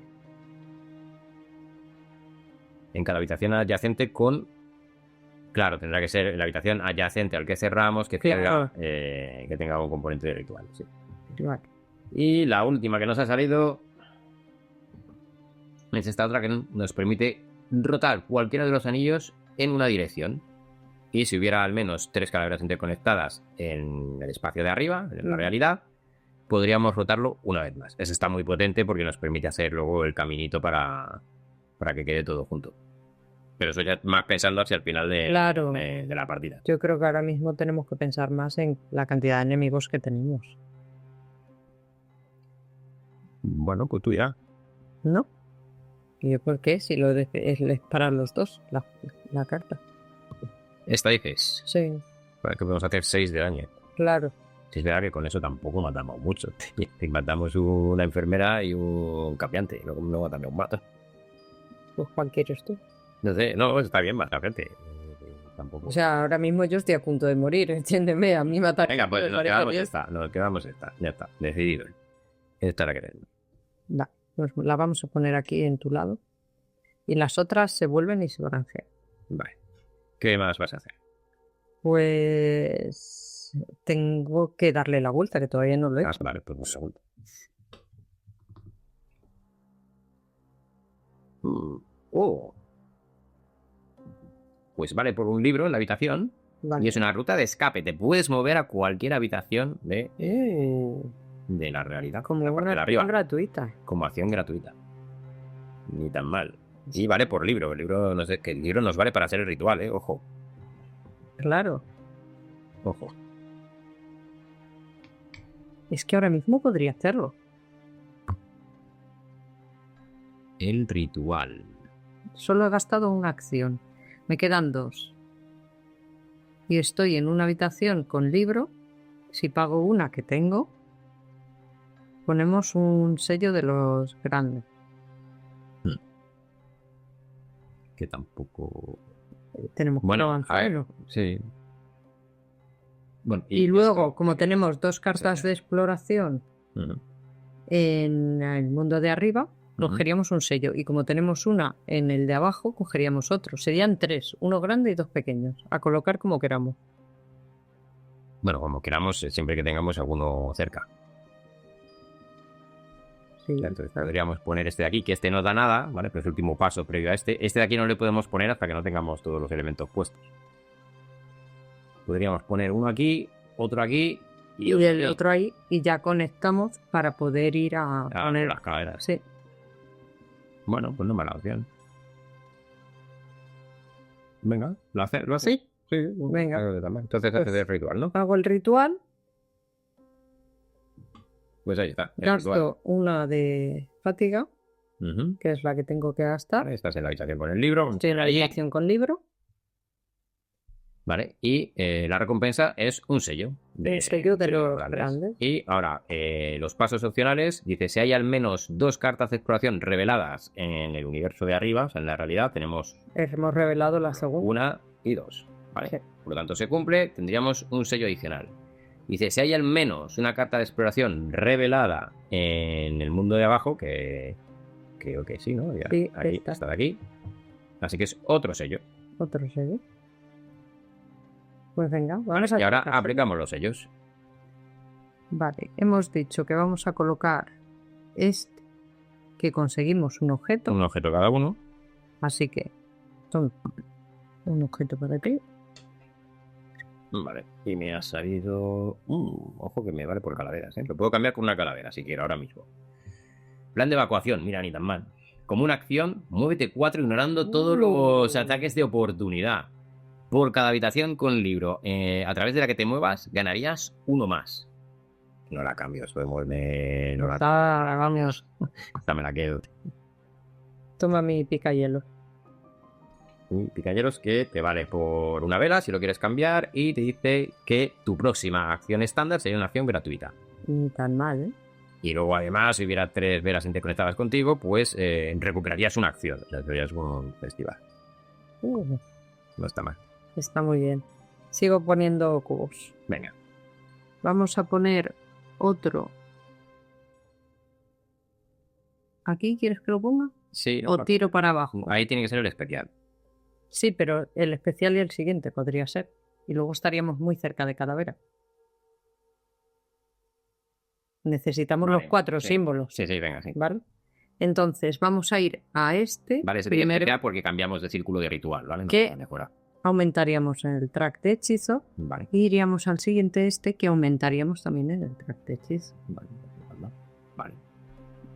En cada habitación adyacente con... Claro, tendrá que ser la habitación adyacente al que cerramos, que tenga un componente ritual. Sí. Vale. Y la última que nos ha salido es esta otra que nos permite rotar cualquiera de los anillos en una dirección. Y si hubiera al menos 3 calaveras interconectadas en el espacio de arriba, en la realidad, podríamos rotarlo una vez más. Eso está muy potente porque nos permite hacer luego el caminito para que quede todo junto. Pero eso ya más pensando hacia el final de la partida. Yo creo que ahora mismo tenemos que pensar más en la cantidad de enemigos que tenemos. Bueno, pues tú ya. ¿No? ¿Y yo por qué? Si es para los dos, la carta. Esta dices. Sí. Para que podemos hacer 6 de daño. Claro. Es verdad que con eso tampoco matamos mucho. Matamos una enfermera y un cambiante. No matamos un mato. Pues ¿cuál quieres tú? No sé, no, está bien matar gente. Tampoco. O sea, ahora mismo yo estoy a punto de morir, entiéndeme, a mí matar... Venga, pues me nos parece quedamos bien. esta. Nos quedamos esta. Ya está, decidido. Esta la queremos. Va, pues la vamos a poner aquí en tu lado. Y las otras se vuelven y se balancean. Vale. ¿Qué más vas a hacer? Pues tengo que darle la vuelta, que todavía no lo he hecho. Vale, pues un segundo. Oh. Pues vale por un libro en la habitación. Vale. Y es una ruta de escape. Te puedes mover a cualquier habitación de la realidad. Como la parte una de arriba. acción gratuita. Como acción gratuita. Ni tan mal. Y vale por libro. El libro, no sé, que el libro nos vale para hacer el ritual, ojo. Claro. Ojo. Es que ahora mismo podría hacerlo. El ritual. Solo he gastado una acción. Me quedan 2. Y estoy en una habitación con libro. Si pago una que tengo, ponemos un sello de los grandes. Que tampoco... Tenemos que Bueno, avanzarlo. Sí. Bueno, Y luego, como tenemos 2 cartas de exploración Uh-huh. en el mundo de arriba, Ujú. cogeríamos un sello. Y como tenemos una en el de abajo, cogeríamos otro. Serían 3, uno grande y 2 pequeños. A colocar como queramos. Bueno, como queramos, siempre que tengamos alguno cerca. Sí, Entonces podríamos poner este de aquí, que este no da nada, ¿vale? Pero es el último paso previo a este. Este de aquí no le podemos poner hasta que no tengamos todos los elementos puestos. Podríamos poner uno aquí, otro aquí y el otro ahí. Y ya conectamos para poder ir a poner... las calaveras. Sí. Bueno, pues no es mala opción. Venga, ¿lo haces? Sí, Venga. Entonces haces el ritual, ¿no? Hago el ritual. Pues ahí está. El ritual. Gasto una de fatiga, Ujú. que es la que tengo que gastar. Vale, estás en la habitación con el libro. Estoy en la Ahí. habitación con libro. Vale, y la recompensa es un sello. Un sello de los grandes. grandes. Y ahora, los pasos opcionales, dice, si hay al menos 2 cartas de exploración reveladas en el universo de arriba, o sea, en la realidad, tenemos Hemos revelado la segunda. 1 y 2. Vale. Sí. Por lo tanto, se cumple, tendríamos un sello adicional. Dice, si hay al menos una carta de exploración revelada en el mundo de abajo, que creo que sí, ¿no? Ya, Sí, aquí, esta. está de aquí. Así que es otro sello. Otro sello. Pues venga, vamos a... Y ahora colocar. aplicamos los sellos. Vale, hemos dicho que vamos a colocar este, que conseguimos un objeto. Un objeto cada uno. Así que son un objeto para ti. Vale, y me ha salido... ojo que me vale por calaveras, ¿eh? Lo puedo cambiar con una calavera si quiero ahora mismo. Plan de evacuación, mira, ni tan mal. Como una acción, muévete 4 ignorando todos los ataques de oportunidad. Por cada habitación con libro a través de la que te muevas, ganarías 1 más. No la cambio, eso de moverme... No la... Vamos, Esta me la quedo. toma mi picahielo. Picayeros que te vale por una vela si lo quieres cambiar y te dice que tu próxima acción estándar sería una acción gratuita. Ni tan mal, ¿eh? Y luego además si hubiera 3 velas interconectadas contigo, pues recuperarías una acción. O sea, serías un festival. No está mal. Está muy bien. Sigo poniendo cubos. Venga. Vamos a poner otro. ¿Aquí quieres que lo ponga? Sí. ¿O tiro para abajo? Ahí tiene que ser el especial. Sí, pero el especial y el siguiente podría ser. Y luego estaríamos muy cerca de calavera. Necesitamos Vale, los 4 sí. símbolos. Sí, venga, sí. ¿Vale? Entonces vamos a ir a este. Vale, ese Primer especial porque cambiamos de círculo de ritual, ¿vale? No ¿Qué? para mejorar. aumentaríamos en el track de hechizo. Vale. Y iríamos al siguiente que aumentaríamos también en el track de hechizo. Vale.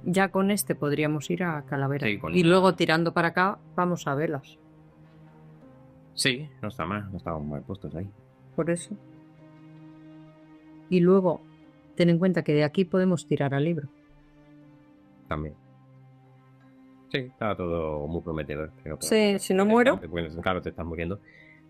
Ya con este podríamos ir a calavera. Sí, con- Y luego tirando para acá vamos a velas. Sí, no está mal, no estaban mal puestos ahí. Por eso. Y luego, ten en cuenta que de aquí podemos tirar al libro. También. Sí, estaba todo muy prometedor. Creo que- Sí, si no muero. Claro, te estás muriendo.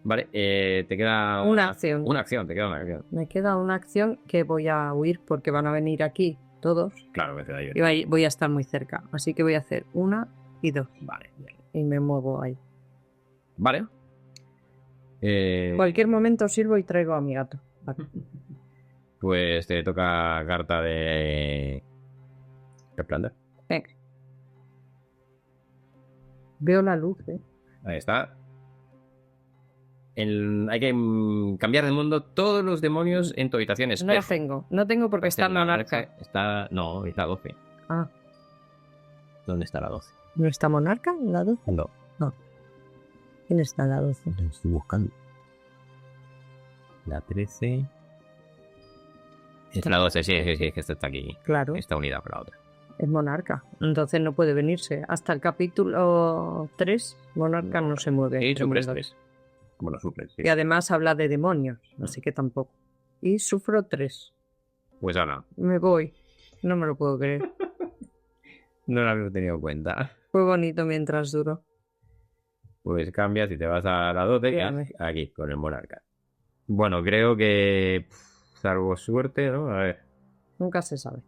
Vale, te queda Una acción. Una acción, te queda una acción. Me queda una acción que voy a huir porque van a venir aquí todos Claro que te da ahí. y voy a estar muy cerca. Así que voy a hacer 1 y 2 Vale, bien. y me muevo ahí. Vale. En cualquier momento sirvo y traigo a mi gato. Vale. Pues te toca carta de... ¿Qué planta? Venga. Veo la luz, ¿eh? Ahí está. Hay que cambiar de mundo todos los demonios en tu habitación espejo. No tengo porque está la monarca. No, está 12. Ah, ¿Dónde está la 12? ¿no está monarca en la 12? No. ¿Quién está en la 12? La estoy buscando. La 13. Es la 12, sí, es que esta está aquí. Claro, Está unida con la otra. es monarca. Entonces no puede venirse. Hasta el capítulo 3, monarca no se mueve. Y entre suples mundos. 3. Bueno, suples, sí. Y además habla de demonios, así que tampoco. Y sufro 3. Pues ahora, Me voy. No me lo puedo creer. no lo había tenido en cuenta. Fue bonito mientras duró. Pues cambias y te vas a la 12, que Dígame. es aquí, con el monarca. Bueno, creo que... salvo suerte, ¿no? A ver. Nunca se sabe.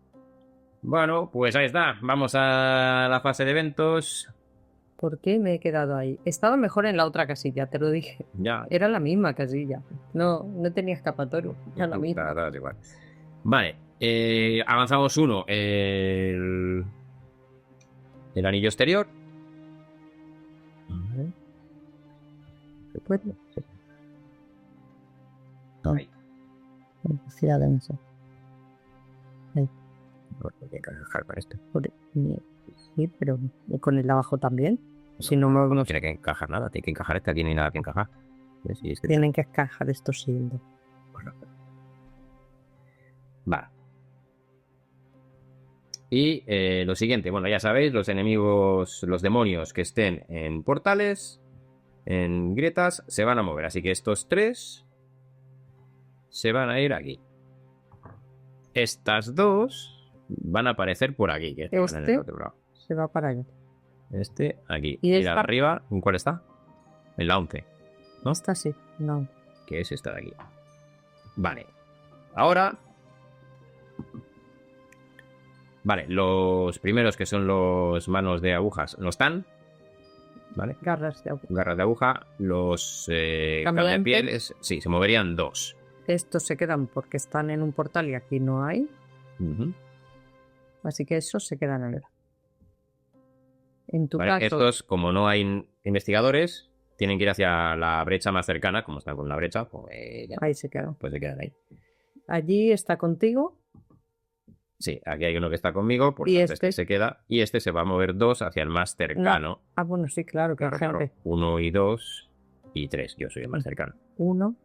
Bueno, pues ahí está. Vamos a la fase de eventos. ¿Por qué me he quedado ahí? Estaba mejor en la otra casilla, te lo dije. Ya. Era la misma casilla. No tenía escapatorio. Era la misma. Claro, igual. Vale. Avanzamos uno. El anillo exterior. Pues, Ahí. velocidad de eso. Bueno, hay que encajar con esto. Sí, pero con el de abajo también. Si no, no No tiene que encajar nada. Tiene que encajar este. Aquí no hay nada que encajar. ¿Ves? Y este... tienen que encajar estos sildos. Bueno. Va. Y lo siguiente, bueno, ya sabéis, los enemigos, los demonios que estén en portales, en grietas, se van a mover. Así que estos 3 se van a ir aquí. Estas 2 van a aparecer por aquí. Que están en el otro lado. Se va para allá. Este aquí. Y Y esta- la de arriba, ¿en cuál está? En la 11. ¿No? Esta sí, no. Que es esta de aquí. Vale. Ahora... Vale, los primeros que son los manos de agujas no están. ¿Vale? Garras de agua. Garras de aguja. Los cambiapieles, sí, se moverían 2. Estos se quedan porque están en un portal y aquí no hay. Ujú. Así que esos se quedan en él. En tu Vale, caso, estos, como no hay investigadores, tienen que ir hacia la brecha más cercana. Como están con la brecha, pues, ya, ahí se quedan. pues se quedan ahí. Allí está contigo. Sí, aquí hay uno que está conmigo, por ¿Y tanto este? se queda. Y este se va a mover 2 hacia el más cercano. Ah, bueno, sí, claro, que Claro, gente. 1 y 2 y 3. Yo soy el más cercano. 1,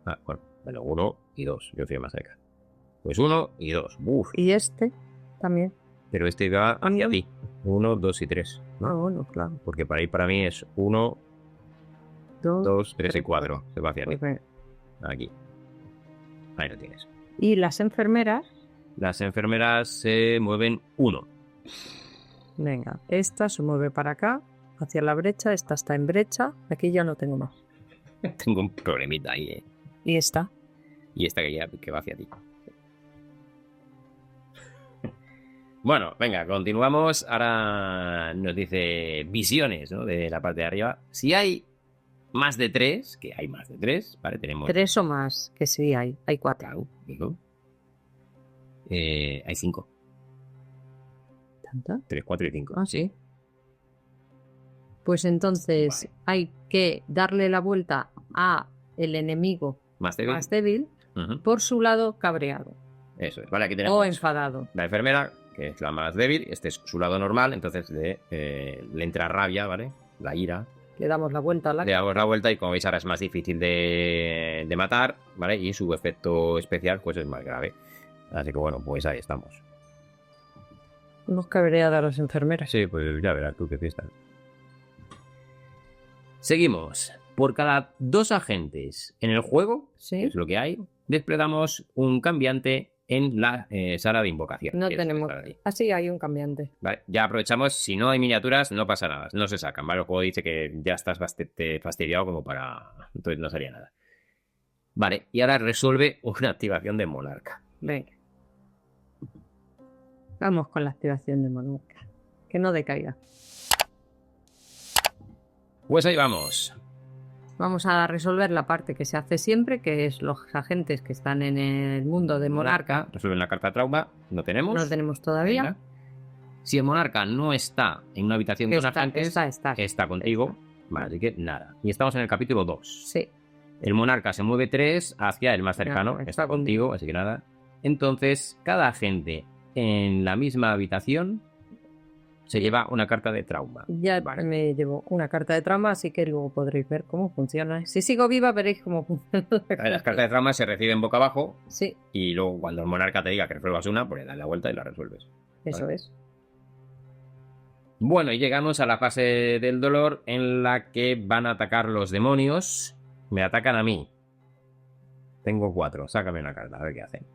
Ah, bueno, 1 y 2. Yo soy el más cercano. Pues 1 y 2. Uf. y este también. Pero este va hacia ti. 1, 2 y 3. Ah, ¿no? bueno, claro. Porque para mí es 1, 2, 3 y 4. Se va hacia ti. Pues, Aquí. Ahí lo tienes. y las enfermeras, Las enfermeras se mueven 1. venga, esta se mueve para acá, hacia la brecha, esta está en brecha, aquí ya no tengo más. Tengo un problemita ahí, ¿eh? Y esta, Y esta que va hacia ti. Bueno, venga, continuamos. Ahora nos dice visiones, ¿no? De la parte de arriba. Si hay más de 3, que hay más de 3, ¿vale? Tenemos... 3 o más, que sí hay 4. Claro, digo. Hay 5. ¿Tanta? 3, 4 y 5. Ah, sí. Pues entonces Vale. hay que darle la vuelta a el enemigo Más débil. más débil Ujú. por su lado cabreado Eso es. Vale, aquí tenemos o enfadado. la enfermera, que es la más débil. Este es su lado normal, entonces le entra rabia, ¿vale? La ira. Le damos la vuelta a la Le damos la vuelta y como veis ahora es más difícil de matar, ¿vale? Y su efecto especial pues es más grave. Así que bueno, pues ahí estamos. Nos cabrea a las enfermeras. Sí, pues ya verás tú qué fiesta. Seguimos. Por cada 2 agentes en el juego, Sí. que es lo que hay, desplegamos un cambiante en la sala de invocación. No que es tenemos. esta de ahí. Así hay un cambiante. Vale, ya aprovechamos, si no hay miniaturas, no pasa nada, no se sacan, ¿vale? El juego dice que ya estás bastante fastidiado como para... Entonces no sería nada. Vale, y ahora resuelve una activación de monarca. Venga. Vamos con la activación de monarca. Que no decaiga. Pues ahí vamos. Vamos a resolver la parte que se hace siempre, que es los agentes que están en el mundo de monarca. Resuelven la carta de trauma, no tenemos. No tenemos todavía. Venga. Si el monarca no está en una habitación con agentes, está contigo. Vale, así que nada. Y estamos en el capítulo 2. Sí. El monarca se mueve 3 hacia el más cercano, está contigo, así que nada. Entonces, cada agente en la misma habitación se lleva una carta de trauma. Ya me llevo una carta de trauma, así que luego podréis ver cómo funciona. Si sigo viva, veréis cómo funciona. Las cartas de trauma se reciben boca abajo. Sí. Y luego, cuando el monarca te diga que resuelvas una, pues le das la vuelta y la resuelves. Eso ¿vale? es. Bueno, y llegamos a la fase del dolor en la que van a atacar los demonios. Me atacan a mí. Tengo 4. Sácame una carta, a ver qué hacen.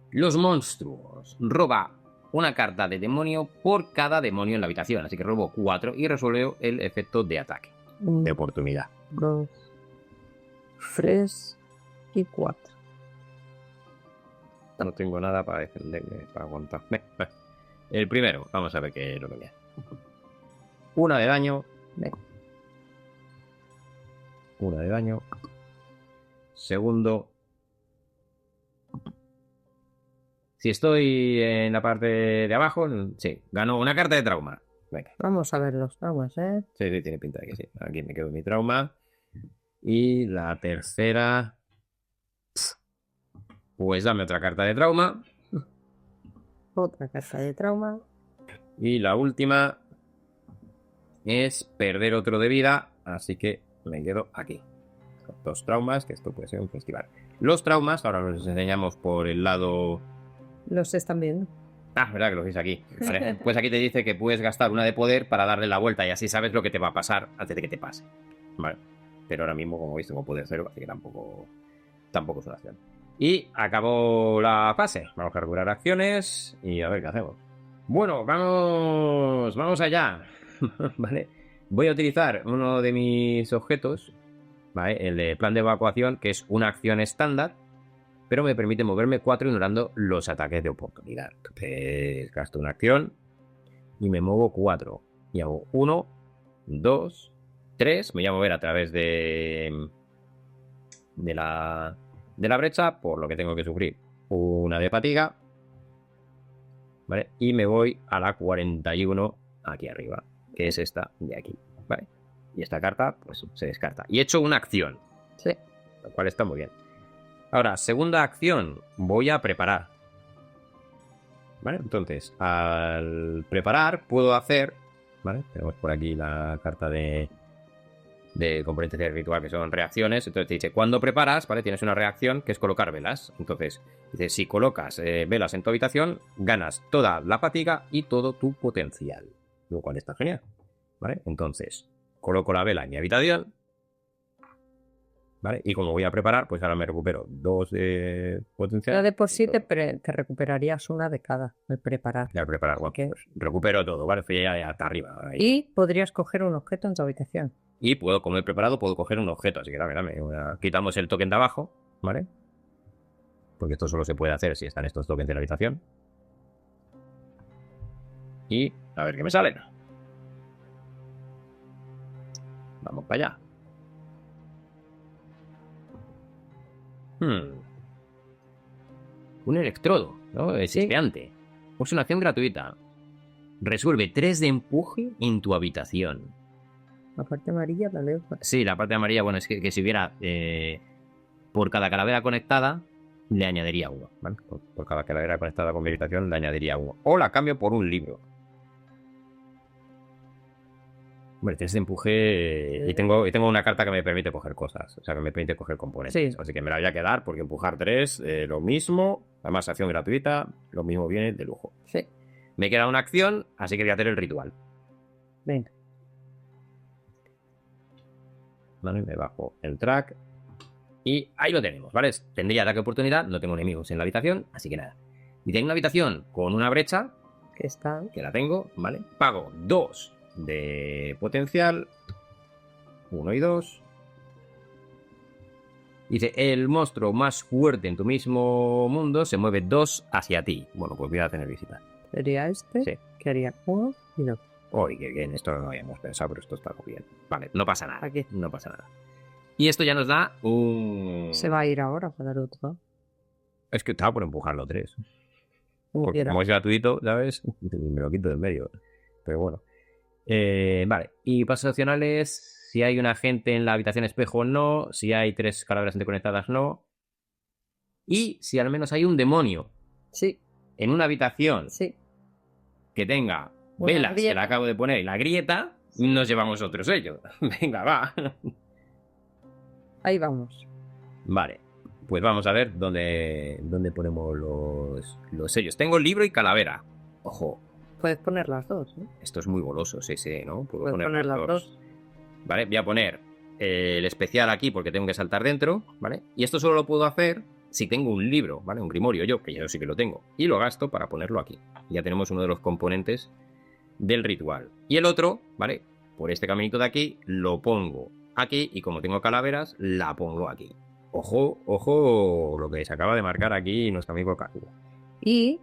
Los monstruos. Roba una carta de demonio por cada demonio en la habitación. Así que robo 4 y resuelvo el efecto de ataque. De oportunidad. 2, 3 y 4. No tengo nada para defenderme, para aguantar. El primero, vamos a ver qué es lo que me hace. 1 de daño. 1 de daño. Segundo. Si estoy en la parte de abajo, sí, gano una carta de trauma. Venga. Vamos a ver los traumas, ¿eh? Sí, sí, tiene pinta de que sí. Aquí me quedo mi trauma. Y la tercera... Pues dame otra carta de trauma. Otra carta de trauma. Y la última es perder otro de vida. Así que me quedo aquí. 2 traumas, que esto puede ser un festival. Los traumas, ahora los enseñamos por el lado... Los están viendo. Ah, verdad que lo veis aquí. Vale. Pues aquí te dice que puedes gastar una de poder para darle la vuelta y así sabes lo que te va a pasar antes de que te pase. Vale. Pero ahora mismo, como veis, tengo poder 0, así que tampoco es una acción. Y acabó la fase. Vamos a regular acciones y a ver qué hacemos. Bueno, vamos allá. Vale. Voy a utilizar uno de mis objetos, ¿vale? El de plan de evacuación, que es una acción estándar, pero me permite moverme 4 ignorando los ataques de oportunidad. Entonces gasto una acción y me muevo 4. Y hago 1, 2, 3. Me voy a mover a través de la brecha, por lo que tengo que sufrir una de fatiga. ¿Vale? Y me voy a la 41 aquí arriba, que es esta de aquí. ¿Vale? Y esta carta pues se descarta. Y he hecho una acción. Sí. Lo cual está muy bien. Ahora, segunda acción, voy a preparar. ¿Vale? Entonces, al preparar, puedo hacer... ¿Vale? Tenemos por aquí la carta de componentes de ritual, que son reacciones. Entonces te dice, cuando preparas, ¿vale? Tienes una reacción que es colocar velas. Entonces, dice, si colocas velas en tu habitación, ganas toda la fatiga y todo tu potencial. Lo cual está genial. ¿Vale? Entonces, coloco la vela en mi habitación. ¿Vale? Y como voy a preparar, pues ahora me recupero 2 de potencial. Ya de por sí te recuperarías una de cada al preparar. Ya al preparar, bueno, pues recupero todo, ¿vale? Fui ya hasta arriba. Ahí. Y podrías coger un objeto en tu habitación. Y puedo, como he preparado, puedo coger un objeto. Así que dame. Quitamos el token de abajo, ¿vale? Porque esto solo se puede hacer si están estos tokens de la habitación. Y a ver qué me salen. Vamos para allá. Un electrodo, ¿no? Es chispeante. Es una acción gratuita. Resuelve 3 de empuje en tu habitación. La parte amarilla la leo. Sí, la parte amarilla, bueno, es que si hubiera por cada calavera conectada, le añadiría 1. ¿Vale? Por cada calavera conectada con mi habitación, le añadiría 1. O la cambio por un libro. Hombre, 3 de empuje y tengo una carta que me permite coger cosas. O sea, que me permite coger componentes. Sí. Así que me la voy a quedar porque empujar 3, lo mismo. Además, acción gratuita, lo mismo viene de lujo. Sí. Me queda una acción, así que voy a hacer el ritual. Venga. ¿vale? Me bajo el track y ahí lo tenemos, ¿vale? Tendría ataque de oportunidad, no tengo enemigos en la habitación, así que nada. Y tengo una habitación con una brecha, Que está. que la tengo, ¿vale? Pago 2 de potencial, 1 y 2. Dice, el monstruo más fuerte en tu mismo mundo se mueve 2 hacia ti. Bueno, pues voy a tener visita. Sería este. Sí. Que haría 1 y 2. Uy, qué bien, esto no lo habíamos pensado, pero esto está muy bien. Vale, no pasa nada. Aquí. No pasa nada. Y esto ya nos da un... Se va a ir ahora para dar otro. Es que estaba por empujarlo 3. Como Porque quiera. como es gratuito, ¿sabes? Me lo quito de en medio. Pero bueno. Vale. Y pasos opcionales. Si hay un agente en la habitación espejo, no. Si hay 3 calaveras interconectadas, no. Y si al menos hay un demonio Sí, en una habitación sí. que tenga Una velas que grieta. le acabo de poner y la grieta, nos llevamos otro sello. Venga, va. Ahí vamos. Vale. Pues vamos a ver dónde ponemos los sellos. Tengo libro y calavera. Ojo, Puedes poner las dos, ¿no? esto es muy goloso, sí, ¿no? Puedo Puedes poner las dos. Vale, voy a poner el especial aquí porque tengo que saltar dentro, ¿vale? Y esto solo lo puedo hacer si tengo un libro, ¿vale? Un grimorio yo, que yo sí que lo tengo. Y lo gasto para ponerlo aquí. Ya tenemos uno de los componentes del ritual. Y el otro, ¿vale? Por este caminito de aquí, lo pongo aquí y como tengo calaveras, la pongo aquí. Ojo, ojo lo que se acaba de marcar aquí nuestro amigo Kaku. Y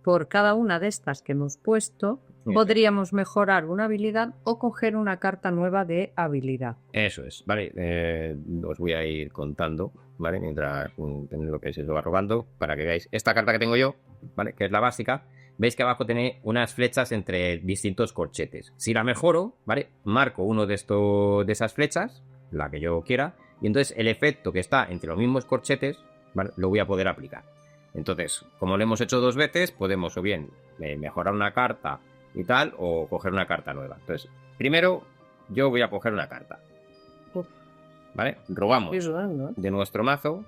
por cada una de estas que hemos puesto, podríamos mejorar una habilidad o coger una carta nueva de habilidad. Eso es, ¿vale? Os voy a ir contando, ¿vale? Mientras lo que se va robando, para que veáis esta carta que tengo yo, ¿vale? Que es la básica. Veis que abajo tiene unas flechas entre distintos corchetes. Si la mejoro, ¿vale? Marco uno de esas flechas, la que yo quiera, y entonces el efecto que está entre los mismos corchetes, ¿vale? Lo voy a poder aplicar. Entonces, como lo hemos hecho 2 veces, podemos o bien mejorar una carta y tal, o coger una carta nueva. Entonces, primero yo voy a coger una carta. ¿Vale? Robamos Estoy dudando, ¿eh? de nuestro mazo,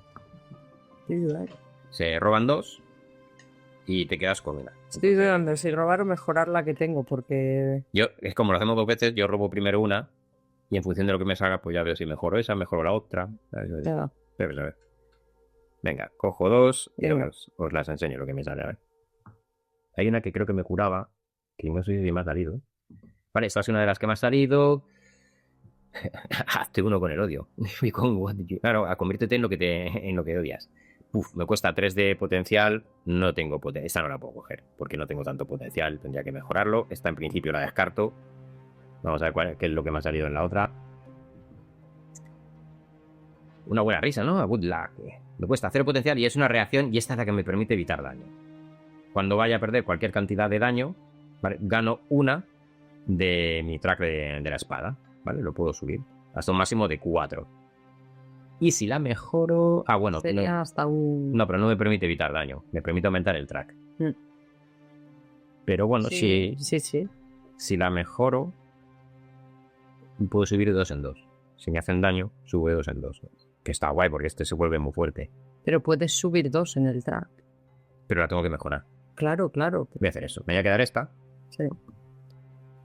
Estoy dudando. se roban 2 y te quedas con una. Estoy dudando si robar o mejorar la que tengo, porque... Yo, es como lo hacemos 2 veces, yo robo primero una y en función de lo que me salga, pues ya veo si mejoro esa, mejoro la otra. Ya. Pero, a ver. Venga, cojo 2 y Venga. os las enseño lo que me sale. A ver. Hay una que creo que me curaba, que no sé si me ha salido. Vale, esta es una de las que me ha salido. Hazte uno con el odio. Claro, conviértete en lo que odias. Uf, me cuesta 3 de potencial. No tengo potencial. Esta no la puedo coger porque no tengo tanto potencial. Tendría que mejorarlo. Esta en principio la descarto. Vamos a ver qué es lo que me ha salido en la otra. Una buena risa, ¿no? A good luck. Me cuesta 0 potencial y es una reacción y esta es la que me permite evitar daño. Cuando vaya a perder cualquier cantidad de daño, ¿vale? Gano una de mi track de la espada. ¿Vale? Lo puedo subir hasta un máximo de 4. Y si la mejoro... Ah, bueno. Sería hasta un... No, pero no me permite evitar daño. Me permite aumentar el track. Pero bueno, Sí. si la mejoro, puedo subir de 2 en 2. Si me hacen daño, subo de 2 en 2. Que está guay porque este se vuelve muy fuerte. Pero puedes subir 2 en el track. Pero la tengo que mejorar. Claro. Voy a hacer eso. Me voy a quedar esta. Sí.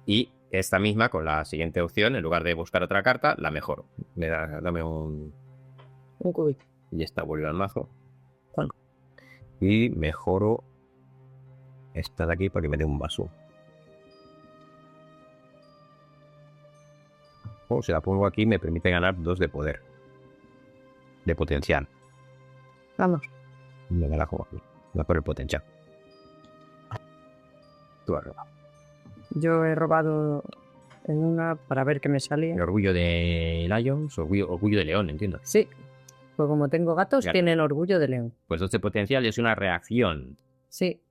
Y esta misma, con la siguiente opción, en lugar de buscar otra carta, la mejoro. Dame un... Un cubito. Y esta vuelve al mazo. ¿Cuál? Y mejoro esta de aquí para que me dé un vaso. O si la pongo aquí, me permite ganar 2 de poder. De potencial. Vamos. Me la juego aquí. Va por el potencial. Tú has robado. Yo he robado en una para ver qué me salía. El orgullo de Lions, orgullo de León, entiendo. Sí. Pues como tengo gatos, Claro. tienen orgullo de león. Pues 2 de potencial es una reacción. Sí.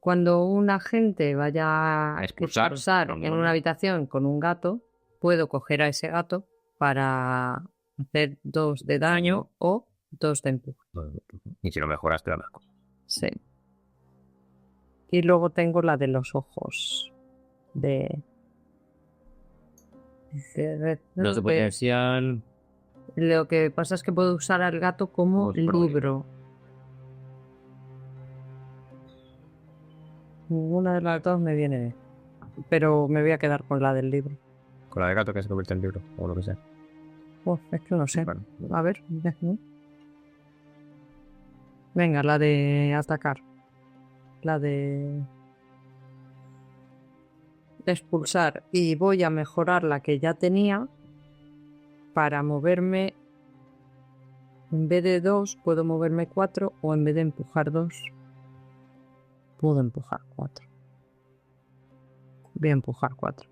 Cuando un agente vaya A expulsar en una habitación con un gato, puedo coger a ese gato para hacer 2 de daño o 2 de empuje. Y si lo mejoras, te da más cosas. Sí. Y luego tengo la de los ojos. Los de potencial. Lo que pasa es que puedo usar al gato como libro. Ninguna de las dos me viene. Pero me voy a quedar con la del libro. Con la de gato que se convierte en libro, o lo que sea. Pues es que no sé. Bueno, A ver, déjame. Venga, la de atacar. La de expulsar. Y voy a mejorar la que ya tenía para moverme. En vez de 2, puedo moverme 4. O en vez de empujar 2, puedo empujar 4. Voy a empujar 4.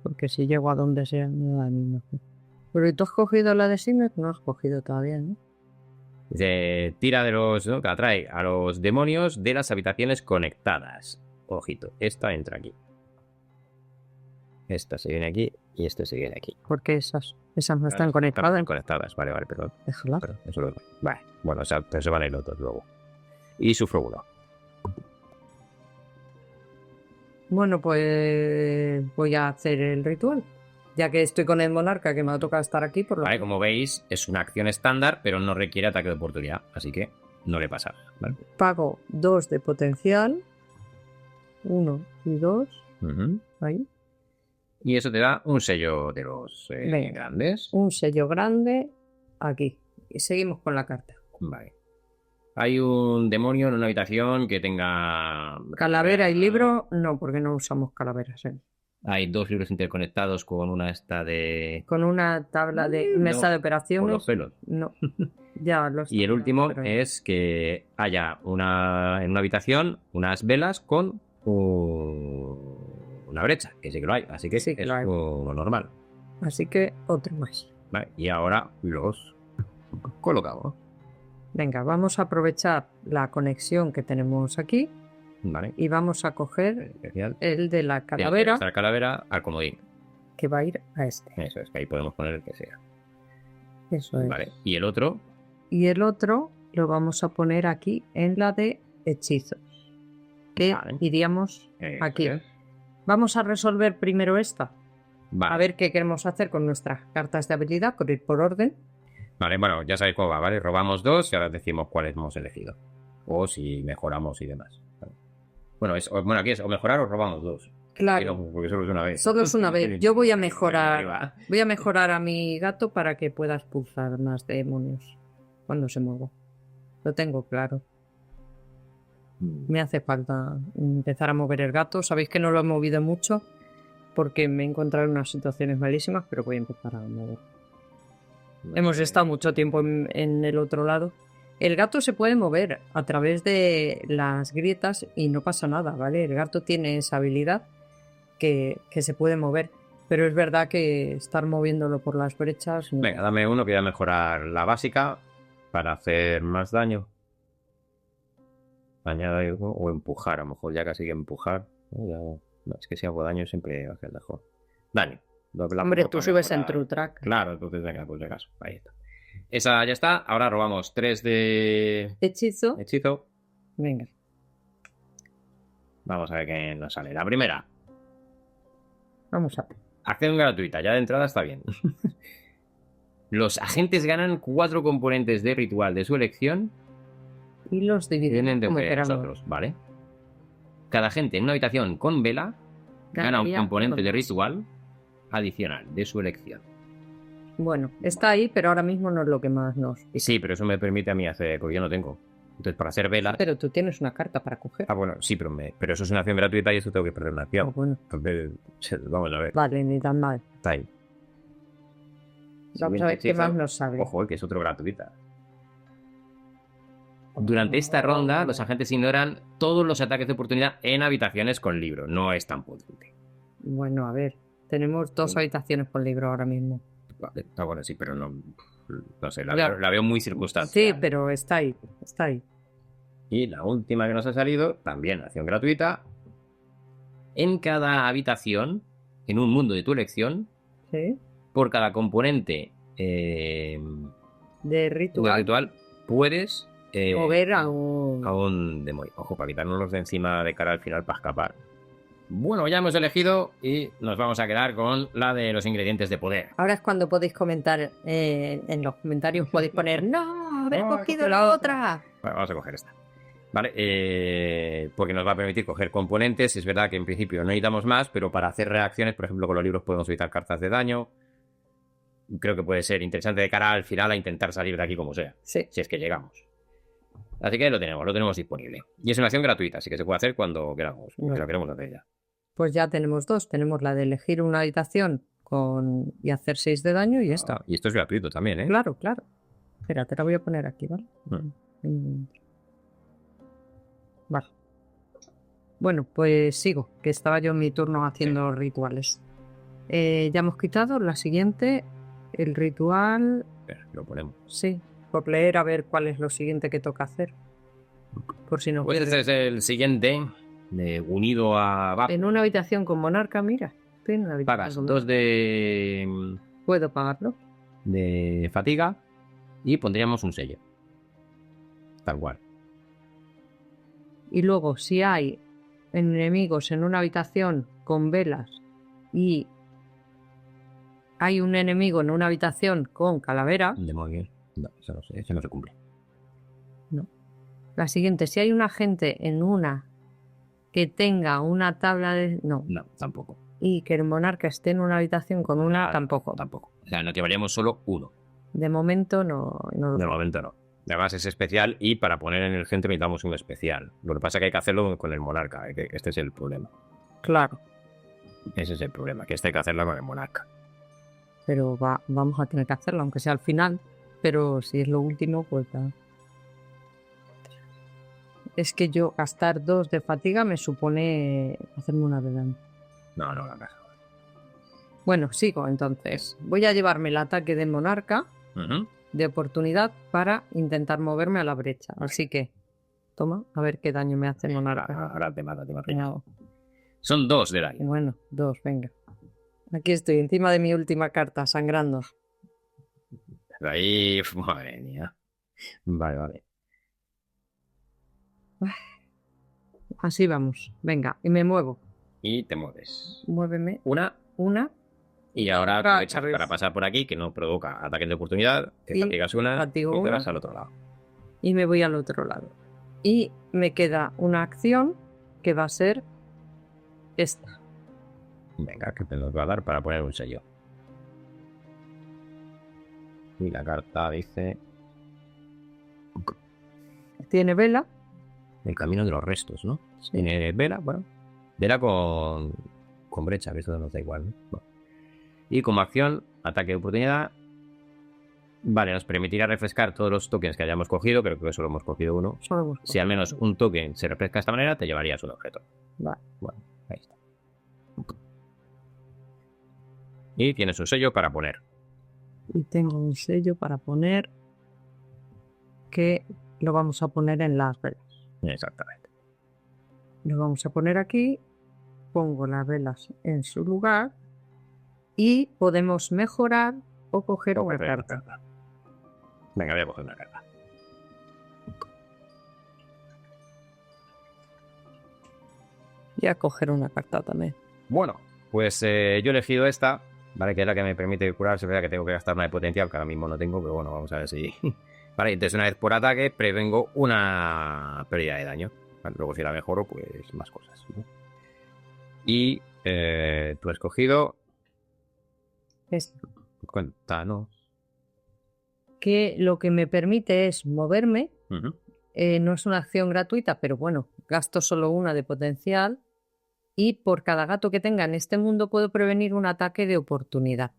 Porque si llego a donde sea, me da ni mejor. Pero tú has cogido la de Signet, no has cogido todavía, ¿no? Dice, tira de los, ¿no? Que atrae a los demonios de las habitaciones conectadas. Ojito, esta entra aquí. Esta se viene aquí y esta se viene aquí. Porque esas no están conectadas. Están conectadas, vale, perdón. Déjala. Perdón, eso lo vale. Bueno, o sea, pero se van a ir los dos luego. Y sufro uno. Bueno, pues voy a hacer el ritual. Ya que estoy con el monarca, que me ha tocado estar aquí, por lo Vale, como veis, es una acción estándar, pero no requiere ataque de oportunidad. Así que no le pasa nada, ¿vale? pago 2 de potencial. 1 y 2. Ujú. Ahí. Y eso te da un sello de los Venga. grandes. Un sello grande aquí. Y seguimos con la carta. Vale. Hay un demonio en una habitación que tenga... Calavera y libro, no, porque no usamos calaveras. Hay dos libros interconectados con una esta de... Con una tabla de mesa de Con operaciones. los pelos. No. Ya los Y el último pero- es que haya en una habitación unas velas con una brecha, que sí que lo hay, así que Sí que es lo hay. lo normal. Así que otro más. Vale, y ahora los colocamos. Venga, vamos a aprovechar la conexión que tenemos aquí Vale. y vamos a coger Especial. el de la calavera La calavera al comodín. que va a ir a este. Eso es, que ahí podemos poner el que sea. Eso es. Vale. Y el otro, Y el otro lo vamos a poner aquí en la de hechizos. Que Vale. iríamos eso aquí. es. Vamos a resolver primero esta. Vale. A ver qué queremos hacer con nuestras cartas de habilidad, por ir por orden. Vale, bueno, ya sabéis cómo va, ¿vale? Robamos dos y ahora decimos cuáles hemos elegido. O si mejoramos y demás. Vale. Bueno, aquí es o mejorar o robamos dos. Claro. No, porque solo es una vez. Solo es una vez. Yo voy a mejorar. Arriba. Voy a mejorar a mi gato para que pueda expulsar más demonios cuando se mueva. Lo tengo claro. Me hace falta empezar a mover el gato. Sabéis que no lo he movido mucho porque me he encontrado en unas situaciones malísimas, pero voy a empezar a mover. Hemos estado mucho tiempo en el otro lado. El gato se puede mover a través de las grietas y no pasa nada, ¿vale? El gato tiene esa habilidad que se puede mover. Pero es verdad que estar moviéndolo por las brechas... no. Venga, dame uno que voy a mejorar la básica para hacer más daño. Añadir algo o empujar, a lo mejor ya casi que empujar. No, es que si hago daño siempre va a ser mejor. Daño. Hombre, tú subes en True Track. Claro, entonces venga, pues de caso. Ahí está. Esa ya está. Ahora robamos 3 de Hechizo. hechizo. Venga. Vamos a ver qué nos sale. La primera. Vamos a ver. Acción gratuita. Ya de entrada está bien. Los agentes ganan 4 componentes de ritual de su elección. Y los Vienen dividimos de como queramos. nosotros, ¿vale? Cada agente en una habitación con vela gana un Ganaría componente de con- ritual adicional de su elección. Bueno, está ahí, pero ahora mismo no es lo que más nos pica. Sí, pero eso me permite a mí hacer, porque yo no tengo. Entonces, para hacer velas... Pero tú tienes una carta para coger. Ah, bueno, sí, pero eso es una acción gratuita y eso tengo que perder una Ah, acción. bueno. Entonces, vamos a ver. Vale, ni tan mal. Está ahí. Vamos a ver qué Siguiente más hechizo. nos sale. Ojo, que es otro gratuita. Durante esta ronda, los agentes ignoran todos los ataques de oportunidad en habitaciones con libro. No es tan potente. Bueno, a ver. Tenemos 2 habitaciones con libro ahora mismo. Vale, está bueno, sí, pero no sé, Claro. la veo muy circunstancial. Sí, pero está ahí. Está ahí. Y la última que nos ha salido, también acción gratuita. En cada habitación, en un mundo de tu elección, Sí. por cada componente De de ritual. ritual, puedes Mover a un... a un demonio. Ojo, para quitarnos de encima de cara al final para escapar. Bueno, ya hemos elegido y nos vamos a quedar con la de los ingredientes de poder. Ahora es cuando podéis comentar en los comentarios, podéis poner ¡No! ¡Haber No, he cogido cogido la la otra! Bueno, vamos a coger esta. Vale, porque nos va a permitir coger componentes. Es verdad que en principio no necesitamos más, pero para hacer reacciones, por ejemplo, con los libros podemos evitar cartas de daño. creo que puede ser interesante de cara al final a intentar salir de aquí como sea, Sí. si es que llegamos. Así que lo tenemos disponible. Y es una acción gratuita, así que se puede hacer cuando queramos, si Vale. lo queremos hacer ya. Pues ya tenemos dos. Tenemos la de elegir una habitación y hacer 6 de daño y esta. Y esto es gratuito también, ¿eh? Claro, claro. Espera, te la voy a poner aquí, ¿vale? Mm. Vale. Bueno, pues sigo, que estaba yo en mi turno haciendo rituales. Ya hemos quitado la siguiente, el ritual. Espera, lo ponemos. Sí, por leer a ver cuál es lo siguiente que toca hacer. Por si no. Pues este es el siguiente, unido a Bap. En una habitación con monarca, mira. Estoy en una habitación Pagas con 2 de ¿Puedo pagarlo? fatiga y pondríamos un sello. Tal cual. Y luego, si hay enemigos en una habitación con velas y hay un enemigo en una habitación con calavera, De muy bien. No, eso no se cumple. la siguiente, si hay un agente en una que tenga una tabla de... No. No, tampoco. Y que el monarca esté en una habitación con una... Tampoco. Tampoco. O sea, nos llevaríamos solo uno. De momento no. De momento no. Además es especial y para poner en el centro necesitamos un especial. Lo que pasa es que hay que hacerlo con el monarca. Este es el problema. Claro. Ese es el problema, que este hay que hacerlo con el monarca. Pero vamos a tener que hacerlo, aunque sea al final. Pero si es lo último, pues ya. Es que yo gastar 2 de fatiga me supone hacerme una de daño. No, la casa. Bueno, sigo entonces. Voy a llevarme el ataque de monarca de oportunidad para intentar moverme a la brecha. Así que, toma, a ver qué daño me hace monarca. Ahora te mata. No. Son 2 de daño. Bueno, 2, venga. Aquí estoy, encima de mi última carta, sangrando. Ahí, madre mía. Vale. Así vamos. Venga, y me muevo. Y te mueves. Muéveme. Una. Y ahora Otra aprovechas vez. para pasar por aquí, que no provoca ataques de oportunidad. Te Y fatigas una fatigo y te una. vas al otro lado. Y me voy al otro lado. Y me queda una acción que va a ser esta. Venga, que te nos va a dar para poner un sello. Y la carta dice... Tiene vela. El camino de los restos, ¿no? Sí. Tiene vela, bueno. Vela con brecha, que eso nos da igual, ¿no? Bueno. Y como acción, ataque de oportunidad. Vale, nos permitirá refrescar todos los tokens que hayamos cogido. Creo que solo hemos cogido uno. Solo busco. Si al menos un token se refresca de esta manera, te llevarías un objeto. Vale. Bueno, ahí está. Y tienes un sello para poner. Y tengo un sello para poner que lo vamos a poner en las velas. Exactamente. Lo vamos a poner aquí. Pongo las velas en su lugar. Y podemos mejorar o coger una carta. Venga, voy a coger una carta. Y a coger una carta también. Bueno, pues yo he elegido esta, ¿vale? Que es la que me permite curarse. Es verdad que tengo que gastar una de potencial, que ahora mismo no tengo, pero bueno, vamos a ver si... Vale, entonces una vez por ataque prevengo una pérdida de daño. Vale, luego si la mejoro, pues más cosas, ¿no? Y tú has escogido... Cuéntanos. Que lo que me permite es moverme. Uh-huh. No es una acción gratuita, pero bueno, gasto solo una de potencial. Y por cada gato que tenga en este mundo puedo prevenir un ataque de oportunidad.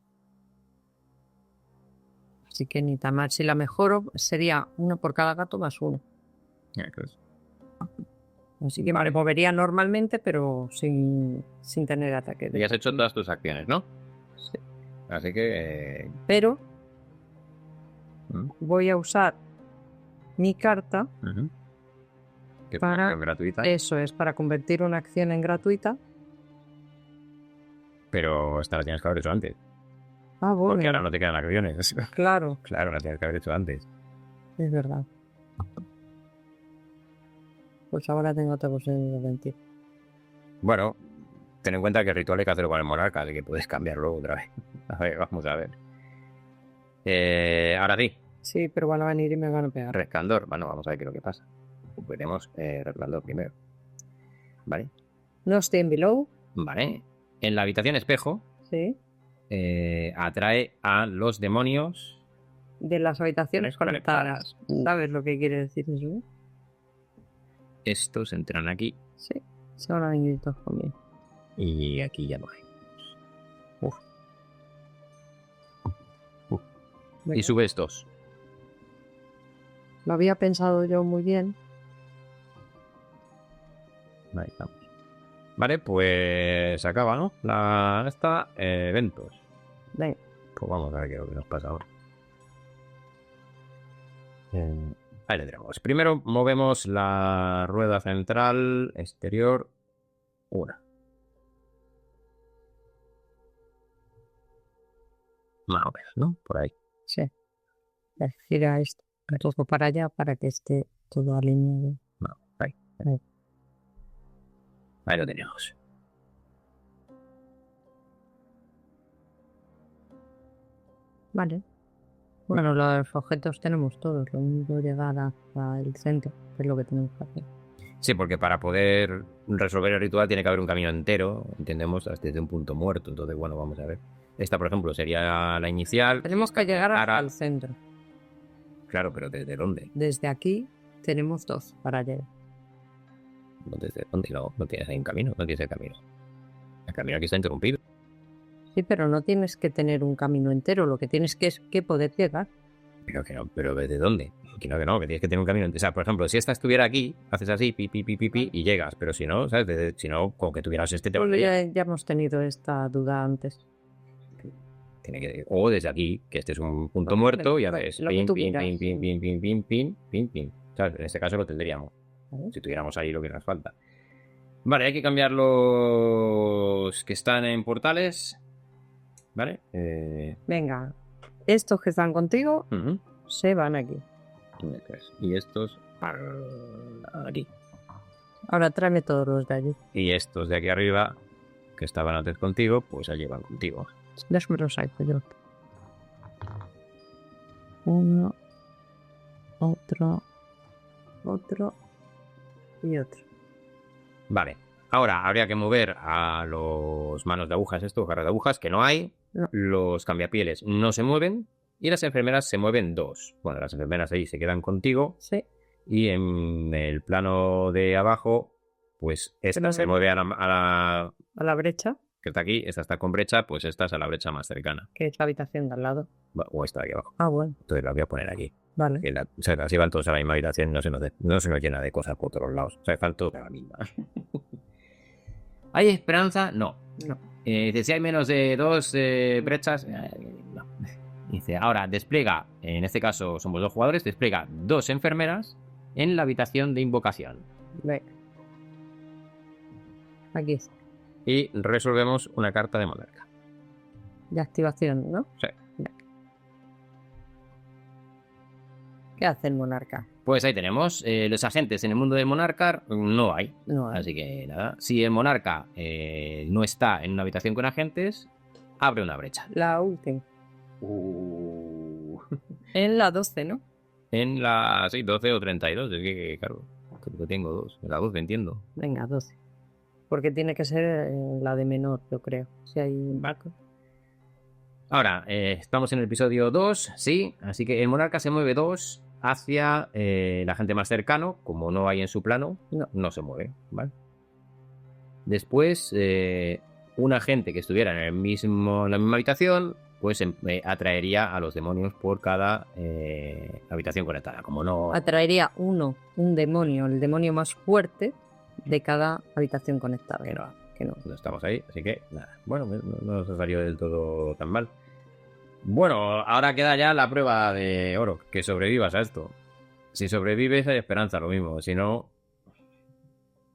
Así que ni tan mal. Si la mejoro, sería una por cada gato más uno. Así que me movería normalmente, pero sin tener ataque. Y has hecho todas tus acciones, ¿no? Sí. Así que... Pero voy a usar mi carta que para... es gratuita. Eso es, para convertir una acción en gratuita. Pero esta la tienes que haber hecho antes. Ah, bueno. Porque ahora no te quedan acciones. Claro. Claro, la tienes que haber hecho antes. Es verdad. Pues ahora tengo otra posibilidad de mentir. Bueno, ten en cuenta que el ritual hay que hacerlo con el monarca, así que puedes cambiarlo otra vez. A ver, vamos a ver. Ahora sí. Sí, pero van a venir y me van a pegar. Resplandor. Bueno, vamos a ver qué es lo que pasa. Veremos resplandor primero. ¿Vale? No stand below. Vale. En la habitación espejo Sí. atrae a los demonios. De las habitaciones conectadas. ¿Sabes lo que quiere decir eso? ¿Eh? Estos entran aquí Sí, se van a venir todos conmigo. y aquí ya no hay. Y subes 2. Lo había pensado yo muy bien. Ahí estamos. Vale, pues se acaba, ¿no? Eventos. Venga, Pues vamos a ver qué es lo que nos pasa ahora. Ahí tendremos. Primero movemos la rueda central exterior. Una. Más o menos, ¿no? Por ahí. sí. Gira esto un poco para allá para que esté todo alineado. No, ahí. Ahí. Ahí lo tenemos. Vale. Bueno, los objetos tenemos todos. Lo único es llegar hasta el centro, que es lo que tenemos que hacer. Sí, porque para poder resolver el ritual tiene que haber un camino entero, entendemos, desde un punto muerto. Entonces, bueno, vamos a ver. Esta, por ejemplo, sería la inicial. Tenemos que llegar hasta Ahora- el centro. Claro, pero ¿desde dónde? Desde aquí tenemos 2 para llegar. ¿Desde dónde? No tienes ahí un camino, no tienes el camino. El camino aquí está interrumpido. Sí, pero no tienes que tener un camino entero. Lo que tienes que es que poder llegar. Pero que no, pero ¿desde dónde? Que no, que tienes que tener un camino entero. O sea, por ejemplo, si esta estuviera aquí, haces así, pi, y llegas. Pero si no, ¿sabes? Si no, con que tuvieras este te Bueno, valdría. ya hemos tenido esta duda antes. Tiene que, o desde aquí, que este es un punto Vale, muerto y vale, haces lo que pin, tú pin, quieras, pin, pin, sí. pin, pin, pin, pin, pin, pin. ¿Sabes? En este caso lo tendríamos. Vale. Si tuviéramos ahí lo que nos falta. Vale, hay que cambiar los que están en portales. ¿Vale? Venga, estos que están contigo Ujú. se van aquí. Y estos aquí. Ahora tráeme todos los de allí. Y estos de aquí arriba, que estaban antes contigo, pues allí van contigo. Déjame los saco yo. Uno, otro y otro. Vale. Ahora habría que mover a los manos de agujas, estos garras de agujas, que no hay. No. Los cambiapieles no se mueven. Y las enfermeras se mueven 2. Bueno, las enfermeras ahí se quedan contigo. Sí, Y en el plano de abajo, pues esta Pero se no- mueve a la a la brecha, que está aquí, esta está con brecha, pues esta es a la brecha más cercana. que es la habitación de al lado. O esta de aquí abajo. Ah, bueno, Entonces la voy a poner aquí. vale. Que o sea, así van todos a la misma habitación, no se nos llena de cosas por todos lados. O sea, están todos a la misma. ¿Hay esperanza? No. No. Dice, si hay menos de 2 brechas, no. Dice, ahora despliega, en este caso somos 2 jugadores, despliega 2 enfermeras en la habitación de invocación. Venga. Aquí está. Y resolvemos una carta de monarca. De activación, ¿no? Sí. ¿Qué hace el monarca? Pues ahí tenemos, los agentes en el mundo del monarca no hay. No hay. Así que nada, si el monarca no está en una habitación con agentes, abre una brecha. La última. En la 12, ¿no? En la 12 o 32, es que claro, creo que tengo 2. En la 12 entiendo. Venga, 12. Porque tiene que ser la de menor, yo creo. Si hay barco. Ahora, estamos en el episodio 2, sí, así que el monarca se mueve 2 hacia el agente más cercano, como no hay en su plano, no se mueve, ¿vale? Después, un agente que estuviera en la misma habitación, pues atraería a los demonios por cada habitación conectada. Como no. Atraería un demonio, el demonio más fuerte de cada habitación conectada. Que no estamos ahí, así que nada. Bueno, no nos salió del todo tan mal. Bueno, ahora queda ya la prueba de oro, que sobrevivas a esto. Si sobrevives hay esperanza, lo mismo. Si no,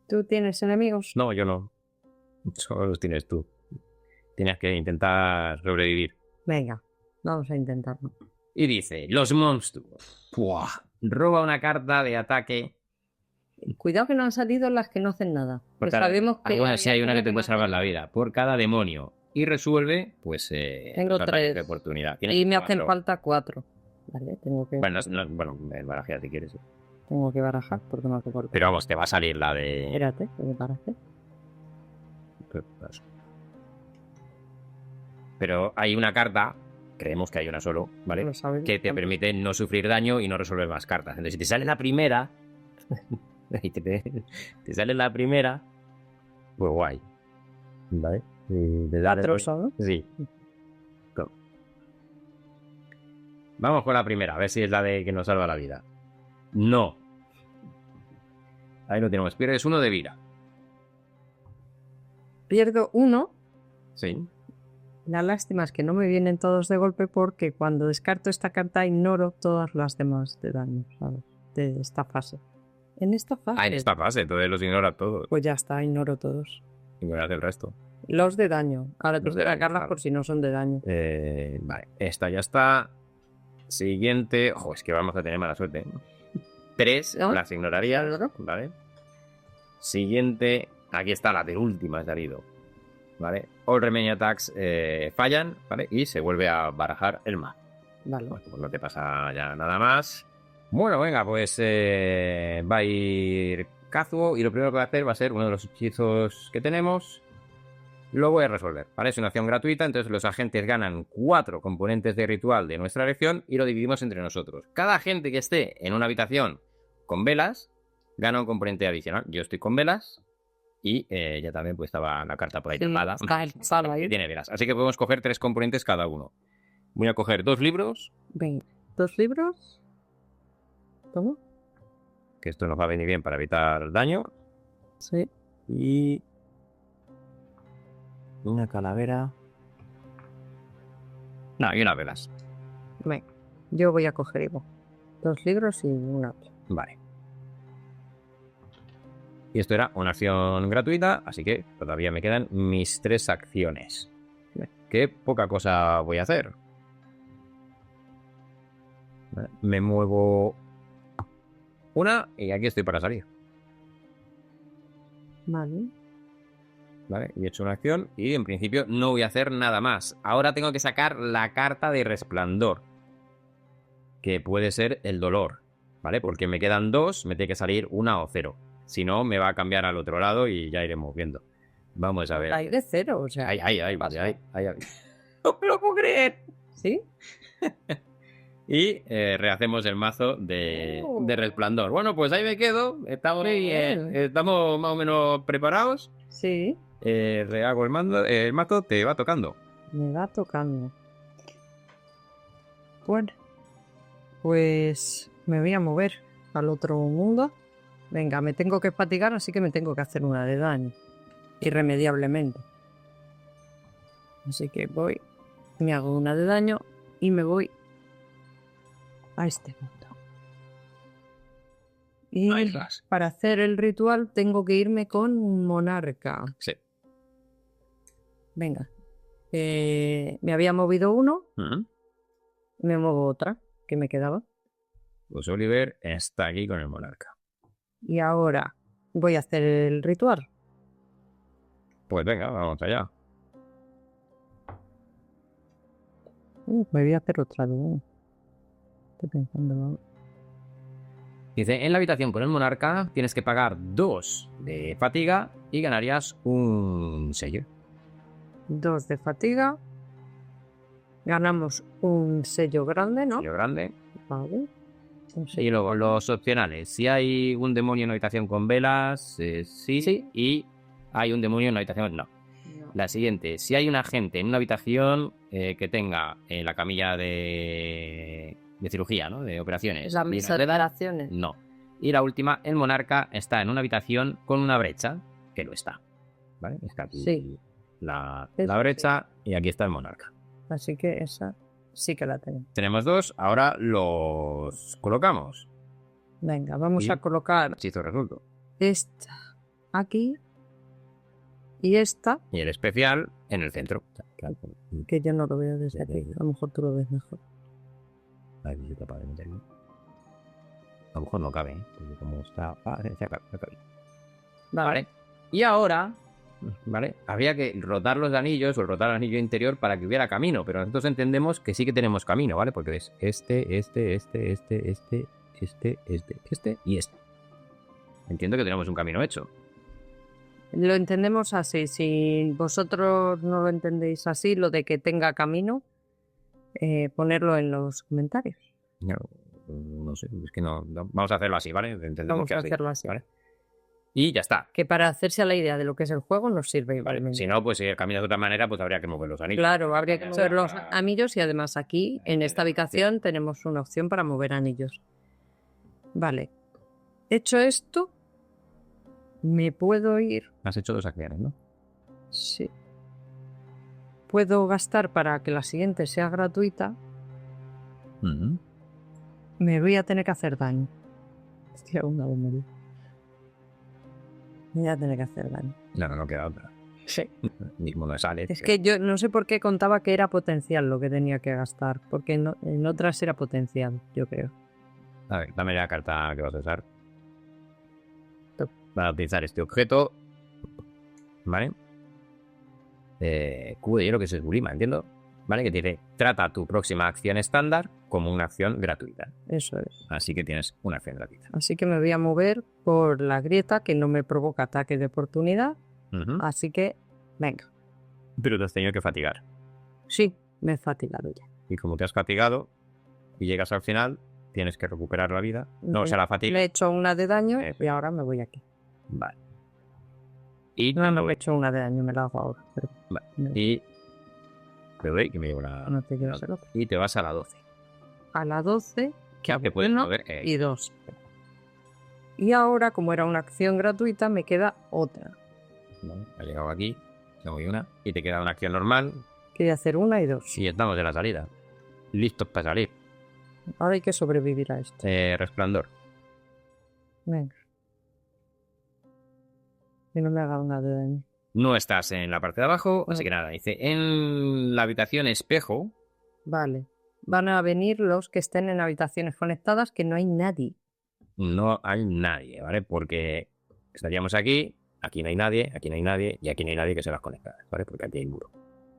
¿Tú tienes enemigos? no, yo no. Solo los tienes tú. Tienes que intentar sobrevivir. Venga, vamos a intentarlo. Y dice, los monstruos. ¡Puah! Roba una carta de ataque. Cuidado que no han salido las que no hacen nada. Por Pues cada- sabemos que... Bueno, sí, hay una que te puede salvar la vida. Por cada demonio. Y resuelve, pues... Tengo los 3. ataques de oportunidad. Tienes Y me hacen 4. falta 4. Vale, tengo que... Bueno, barajea si quieres. Tengo que barajar porque no hace falta. Pero vamos, te va a salir la de... Espérate, que me parece. Pero hay una carta, creemos que hay una solo, ¿vale? Lo sabemos Que te también. permite no sufrir daño y no resolver más cartas. Entonces, si te sale la primera, y te sale la primera, pues guay. ¿Vale? Y te La sale- trozo, ¿no? Sí. Vamos con la primera, a ver si es la de que nos salva la vida. No. Ahí lo tenemos. Pierdes 1 de vida. Pierdo 1. Sí. La lástima es que no me vienen todos de golpe porque cuando descarto esta carta ignoro todas las demás de daño, ¿sabes? De esta fase. En esta fase. Ah, en esta fase, entonces los ignora todos. Pues ya está, ignoro todos. Ignoras el resto. Los de daño. Ahora Los tengo de que daño, sacarlas claro. por si no son de daño. Vale, esta ya está. Siguiente. Ojo, es que vamos a tener mala suerte. 3 ¿No? las ignoraría. Claro. Vale. Siguiente. Aquí está la penúltima, ha salido. Vale. All remaining attacks fallan, ¿vale? Y se vuelve a barajar el mazo. Vale. Bueno, pues no te pasa ya nada más. Bueno, venga, pues va a ir Kazuo y lo primero que va a hacer va a ser uno de los hechizos que tenemos. Lo voy a resolver, ¿vale? Es una acción gratuita, entonces los agentes ganan 4 componentes de ritual de nuestra elección y lo dividimos entre nosotros. Cada agente que esté en una habitación con velas gana un componente adicional. Yo estoy con velas y ya también pues estaba la carta por ahí Sí, tapada. está el sal Que ahí. tiene velas. Así que podemos coger 3 componentes cada uno. Voy a coger 2 libros, Venga, 2 libros. ¿Cómo? que esto nos va a venir bien para evitar daño. Sí. Y una calavera. No, y unas velas. Venga, yo voy a coger igual. 2 libros y una. Vale. Y esto era una acción gratuita, así que todavía me quedan mis 3 acciones. Qué poca cosa voy a hacer. Vale, me muevo una y aquí estoy para salir. Vale. ¿Vale? Y he hecho una acción y en principio no voy a hacer nada más. Ahora tengo que sacar la carta de resplandor, que puede ser el dolor, ¿vale? Porque me quedan 2, me tiene que salir 1 o 0. Si no, me va a cambiar al otro lado y ya iremos viendo. Vamos a ver. Hay de 0, o sea. Ahí. No me lo puedo creer. ¿Sí? Y rehacemos el mazo de resplandor. Bueno, pues ahí me quedo. Estamos, Bien. estamos más o menos preparados. Sí. Rehago el mazo, te va tocando. Me va tocando. Bueno. Pues me voy a mover al otro mundo. Venga, me tengo que fatigar, así que me tengo que hacer una de daño. Irremediablemente. Así que voy, me hago una de daño y me voy a este mundo. Y Ahí vas. para hacer el ritual tengo que irme con Monarca. Sí. Venga. Me había movido uno, me muevo otra que me quedaba. Pues Oliver está aquí con el monarca. Y ahora voy a hacer el ritual. Pues venga, vamos allá. Me voy a hacer otra de daño. Estoy pensando. Dice, en la habitación con el monarca tienes que pagar 2 de fatiga y ganarías un sello. 2 de fatiga. Ganamos un sello grande, ¿no? Sello grande. Vale. Un Y sello. luego los opcionales. Si hay un demonio en una habitación con velas, sí. Y hay un demonio en una habitación, no. No. La siguiente, si hay un agente en una habitación que tenga la camilla de cirugía, ¿no? De operaciones. La y mesa no de le da, operaciones. no. Y la última, el monarca está en una habitación con una brecha, que lo está. ¿Vale? Está aquí Sí. la Eso brecha y aquí está el monarca. Así que esa sí que la tengo. Tenemos 2, ahora los colocamos. Venga, vamos Y- a colocar Hechizo resuelto. esta aquí y esta, Y el especial en el centro. que yo no lo veo desde aquí. A lo mejor tú lo ves mejor. A lo mejor no cabe, ¿eh? Porque como está... ya cabe. Vale. Y ahora, ¿vale? Habría que rotar los anillos o rotar el anillo interior para que hubiera camino, pero nosotros entendemos que sí que tenemos camino, ¿vale? Porque es este y este. Entiendo que tenemos un camino hecho. Lo entendemos así. Si vosotros no lo entendéis así, lo de que tenga camino, ponerlo en los comentarios. No sé, es que no. Vamos a hacerlo así, ¿vale? Entendemos Vamos que a así, hacerlo así. ¿vale? Y ya está. Que para hacerse a la idea de lo que es el juego nos sirve Vale. igualmente. Si no, pues si camina de otra manera, pues habría que mover los anillos. Claro, habría que Ya mover está. los anillos y además aquí, en esta habitación, tenemos una opción para mover anillos. Vale. Hecho esto, me puedo ir. Has hecho 2 acciones, ¿no? Sí. Puedo gastar para que la siguiente sea gratuita. Ujú. Me voy a tener que hacer daño. Hostia, una de morir. Me voy a tener que hacer daño. No queda otra. Sí. Mismo no sale. Es que yo no sé por qué contaba que era potencial lo que tenía que gastar. Porque en otras era potencial, yo creo. A ver, dame la carta que vas a usar. Top. Para utilizar este objeto. ¿Vale? Cubo de hielo, que es esgrima, entiendo. ¿Vale? Que dice, trata tu próxima acción estándar como una acción gratuita. Eso es. Así que tienes una acción gratuita. Así que me voy a mover por la grieta que no me provoca ataque de oportunidad. Ujú. Así que, venga. Pero te has tenido que fatigar. Sí, me he fatigado ya. Y como te has fatigado y llegas al final, tienes que recuperar la vida. No, o sea, la fatiga. Le he hecho una de daño Eso. y ahora me voy aquí. Vale. Y No me he hecho una de daño, me la hago ahora. Pero Vale. no, Y me doy que me llevo la. no te quiero hacer otra. Y te vas a la 12. A la 12, Que aunque puedes uno mover. y 2. Y ahora, como era una acción gratuita, me queda otra. Vale, has llegado aquí, te voy una. Y te queda una acción normal. Quería hacer una y 2. Y estamos en la salida. Listos para salir. Ahora hay que sobrevivir a esto. Resplandor. Venga. Que no me haga una de daño. No estás en la parte de abajo, así que nada. Dice, en la habitación espejo. Vale. Van a venir los que estén en habitaciones conectadas que no hay nadie. No hay nadie, ¿vale? Porque estaríamos aquí, aquí no hay nadie, aquí no hay nadie y aquí no hay nadie que se las conecte, ¿vale? Porque aquí hay muro.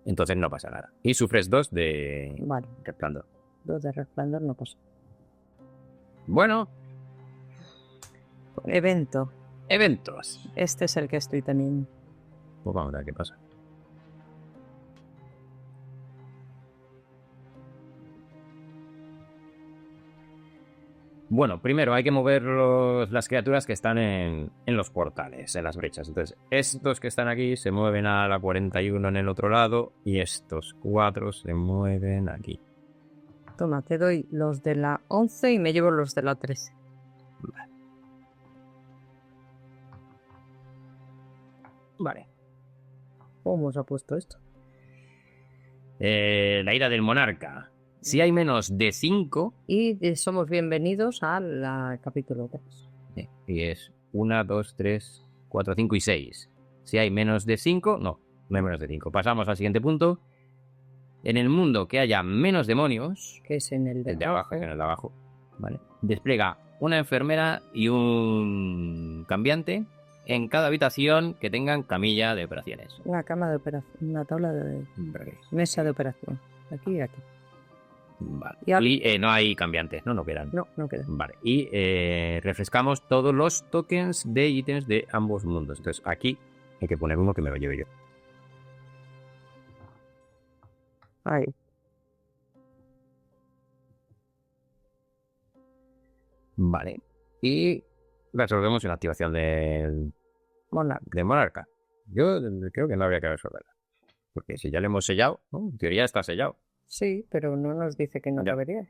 Entonces no pasa nada. Y sufres 2 de Vale. resplandor. 2 de resplandor no pasa. Bueno, Evento. eventos. Este es el que estoy teniendo. Pues vamos a ver qué pasa. Bueno, primero hay que mover las criaturas que están en los portales, en las brechas. Entonces, estos que están aquí se mueven a la 41 en el otro lado y estos 4 se mueven aquí. Toma, te doy los de la 11 y me llevo los de la 13. Vale. ¿Cómo se ha puesto esto? La ira del monarca. Si hay menos de 5, Y somos bienvenidos al capítulo 3. y es 1, 2, 3, 4, 5 y 6. Si hay menos de 5, no hay menos de 5. Pasamos al siguiente punto. En el mundo que haya menos demonios, Que es en el de, el de abajo, en el de abajo, ¿vale? Despliega una enfermera y un cambiante en cada habitación que tengan camilla de operaciones. Una cama de operación, una tabla de mesa de operación. Aquí y aquí. Vale. Y ahora- Y no hay cambiantes, no quedan. No queda. Vale. Y refrescamos todos los tokens de ítems de ambos mundos. Entonces aquí hay que poner uno que me lo lleve yo. Ahí. Vale. Y resolvemos la activación del monarca. Yo creo que no habría que resolverla. Porque si ya le hemos sellado, ¿no? En teoría está sellado. Sí, pero no nos dice que no Ya. debería.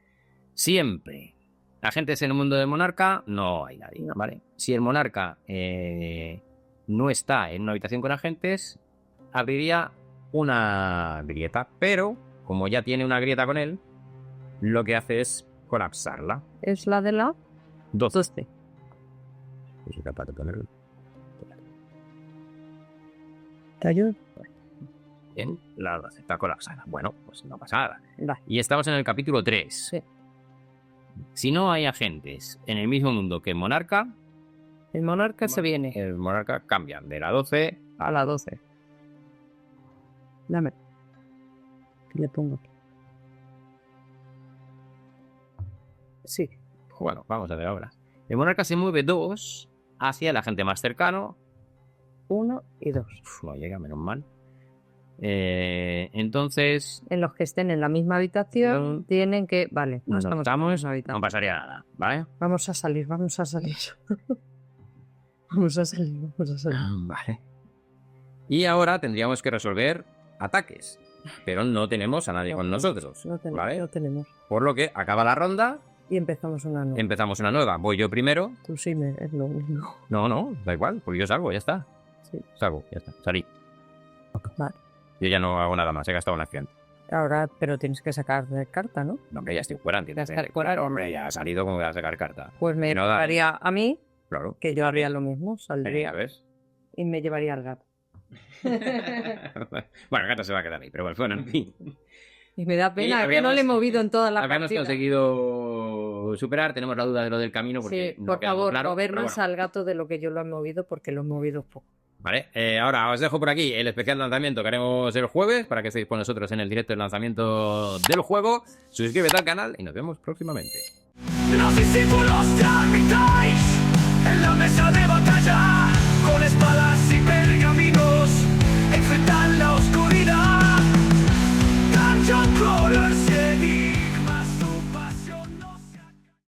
Siempre. Agentes en el mundo del monarca, no hay nadie, No. ¿vale? Si el monarca no está en una habitación con agentes, abriría una grieta. Pero, como ya tiene una grieta con él, lo que hace es colapsarla. Es la de la 12. 12. Pues soy capaz de ponerlo. ¿Te ayudo? Bien, la 12 está colapsada. Bueno, pues no pasa nada. Va. Y estamos en el capítulo 3. Sí. Si no hay agentes en el mismo mundo que el monarca, El monarca se viene el monarca cambia de la 12 a la 12. Dame. Le pongo aquí. Sí. Bueno, vamos a ver ahora. El monarca se mueve 2 hacia el agente más cercano, 1 y 2. Uf, no llega, menos mal. Entonces, En los que estén en la misma habitación tienen que... Vale, no nos estamos en la estamos, misma no habitación. pasaría nada, ¿vale? Vamos a salir, vamos a salir. Vamos a salir, vamos a salir. Vale. Y ahora tendríamos que resolver ataques. Pero no tenemos a nadie con nosotros. No tenemos, ¿Vale? no tenemos. Por lo que acaba la ronda, Y empezamos una nueva. empezamos una nueva. Voy yo primero. Tú sí me... es lo mismo. No, da igual, porque yo salgo, ya está. Sí. Salgo, ya está. Salí. Vale. Yo ya no hago nada más, he gastado una acción. Ahora, pero tienes que sacar de carta, ¿no? No, que ya estoy fuera, ¿entiendes? Ya está fuera. Hombre, ya ha salido como voy a sacar carta. Pues me Que no da. llevaría a mí, Claro. que yo haría lo mismo, Ya saldría ves. y me llevaría al gato. Bueno, el gato se va a quedar ahí, pero bueno, en fin. Y me da pena, Y es que no le he habíamos- movido en toda la Habíamos partida. conseguido superar, tenemos la duda de lo del camino porque Sí, no por queda muy favor, claro, mover pero más bueno. al gato de lo que yo lo he movido, porque lo he movido poco. Vale, ahora os dejo por aquí el especial lanzamiento que haremos el jueves para que estéis con nosotros en el directo de lanzamiento del juego. Suscríbete al canal y nos vemos próximamente. Los discípulos de Armitage en la mesa de batalla con espadas y pergaminos.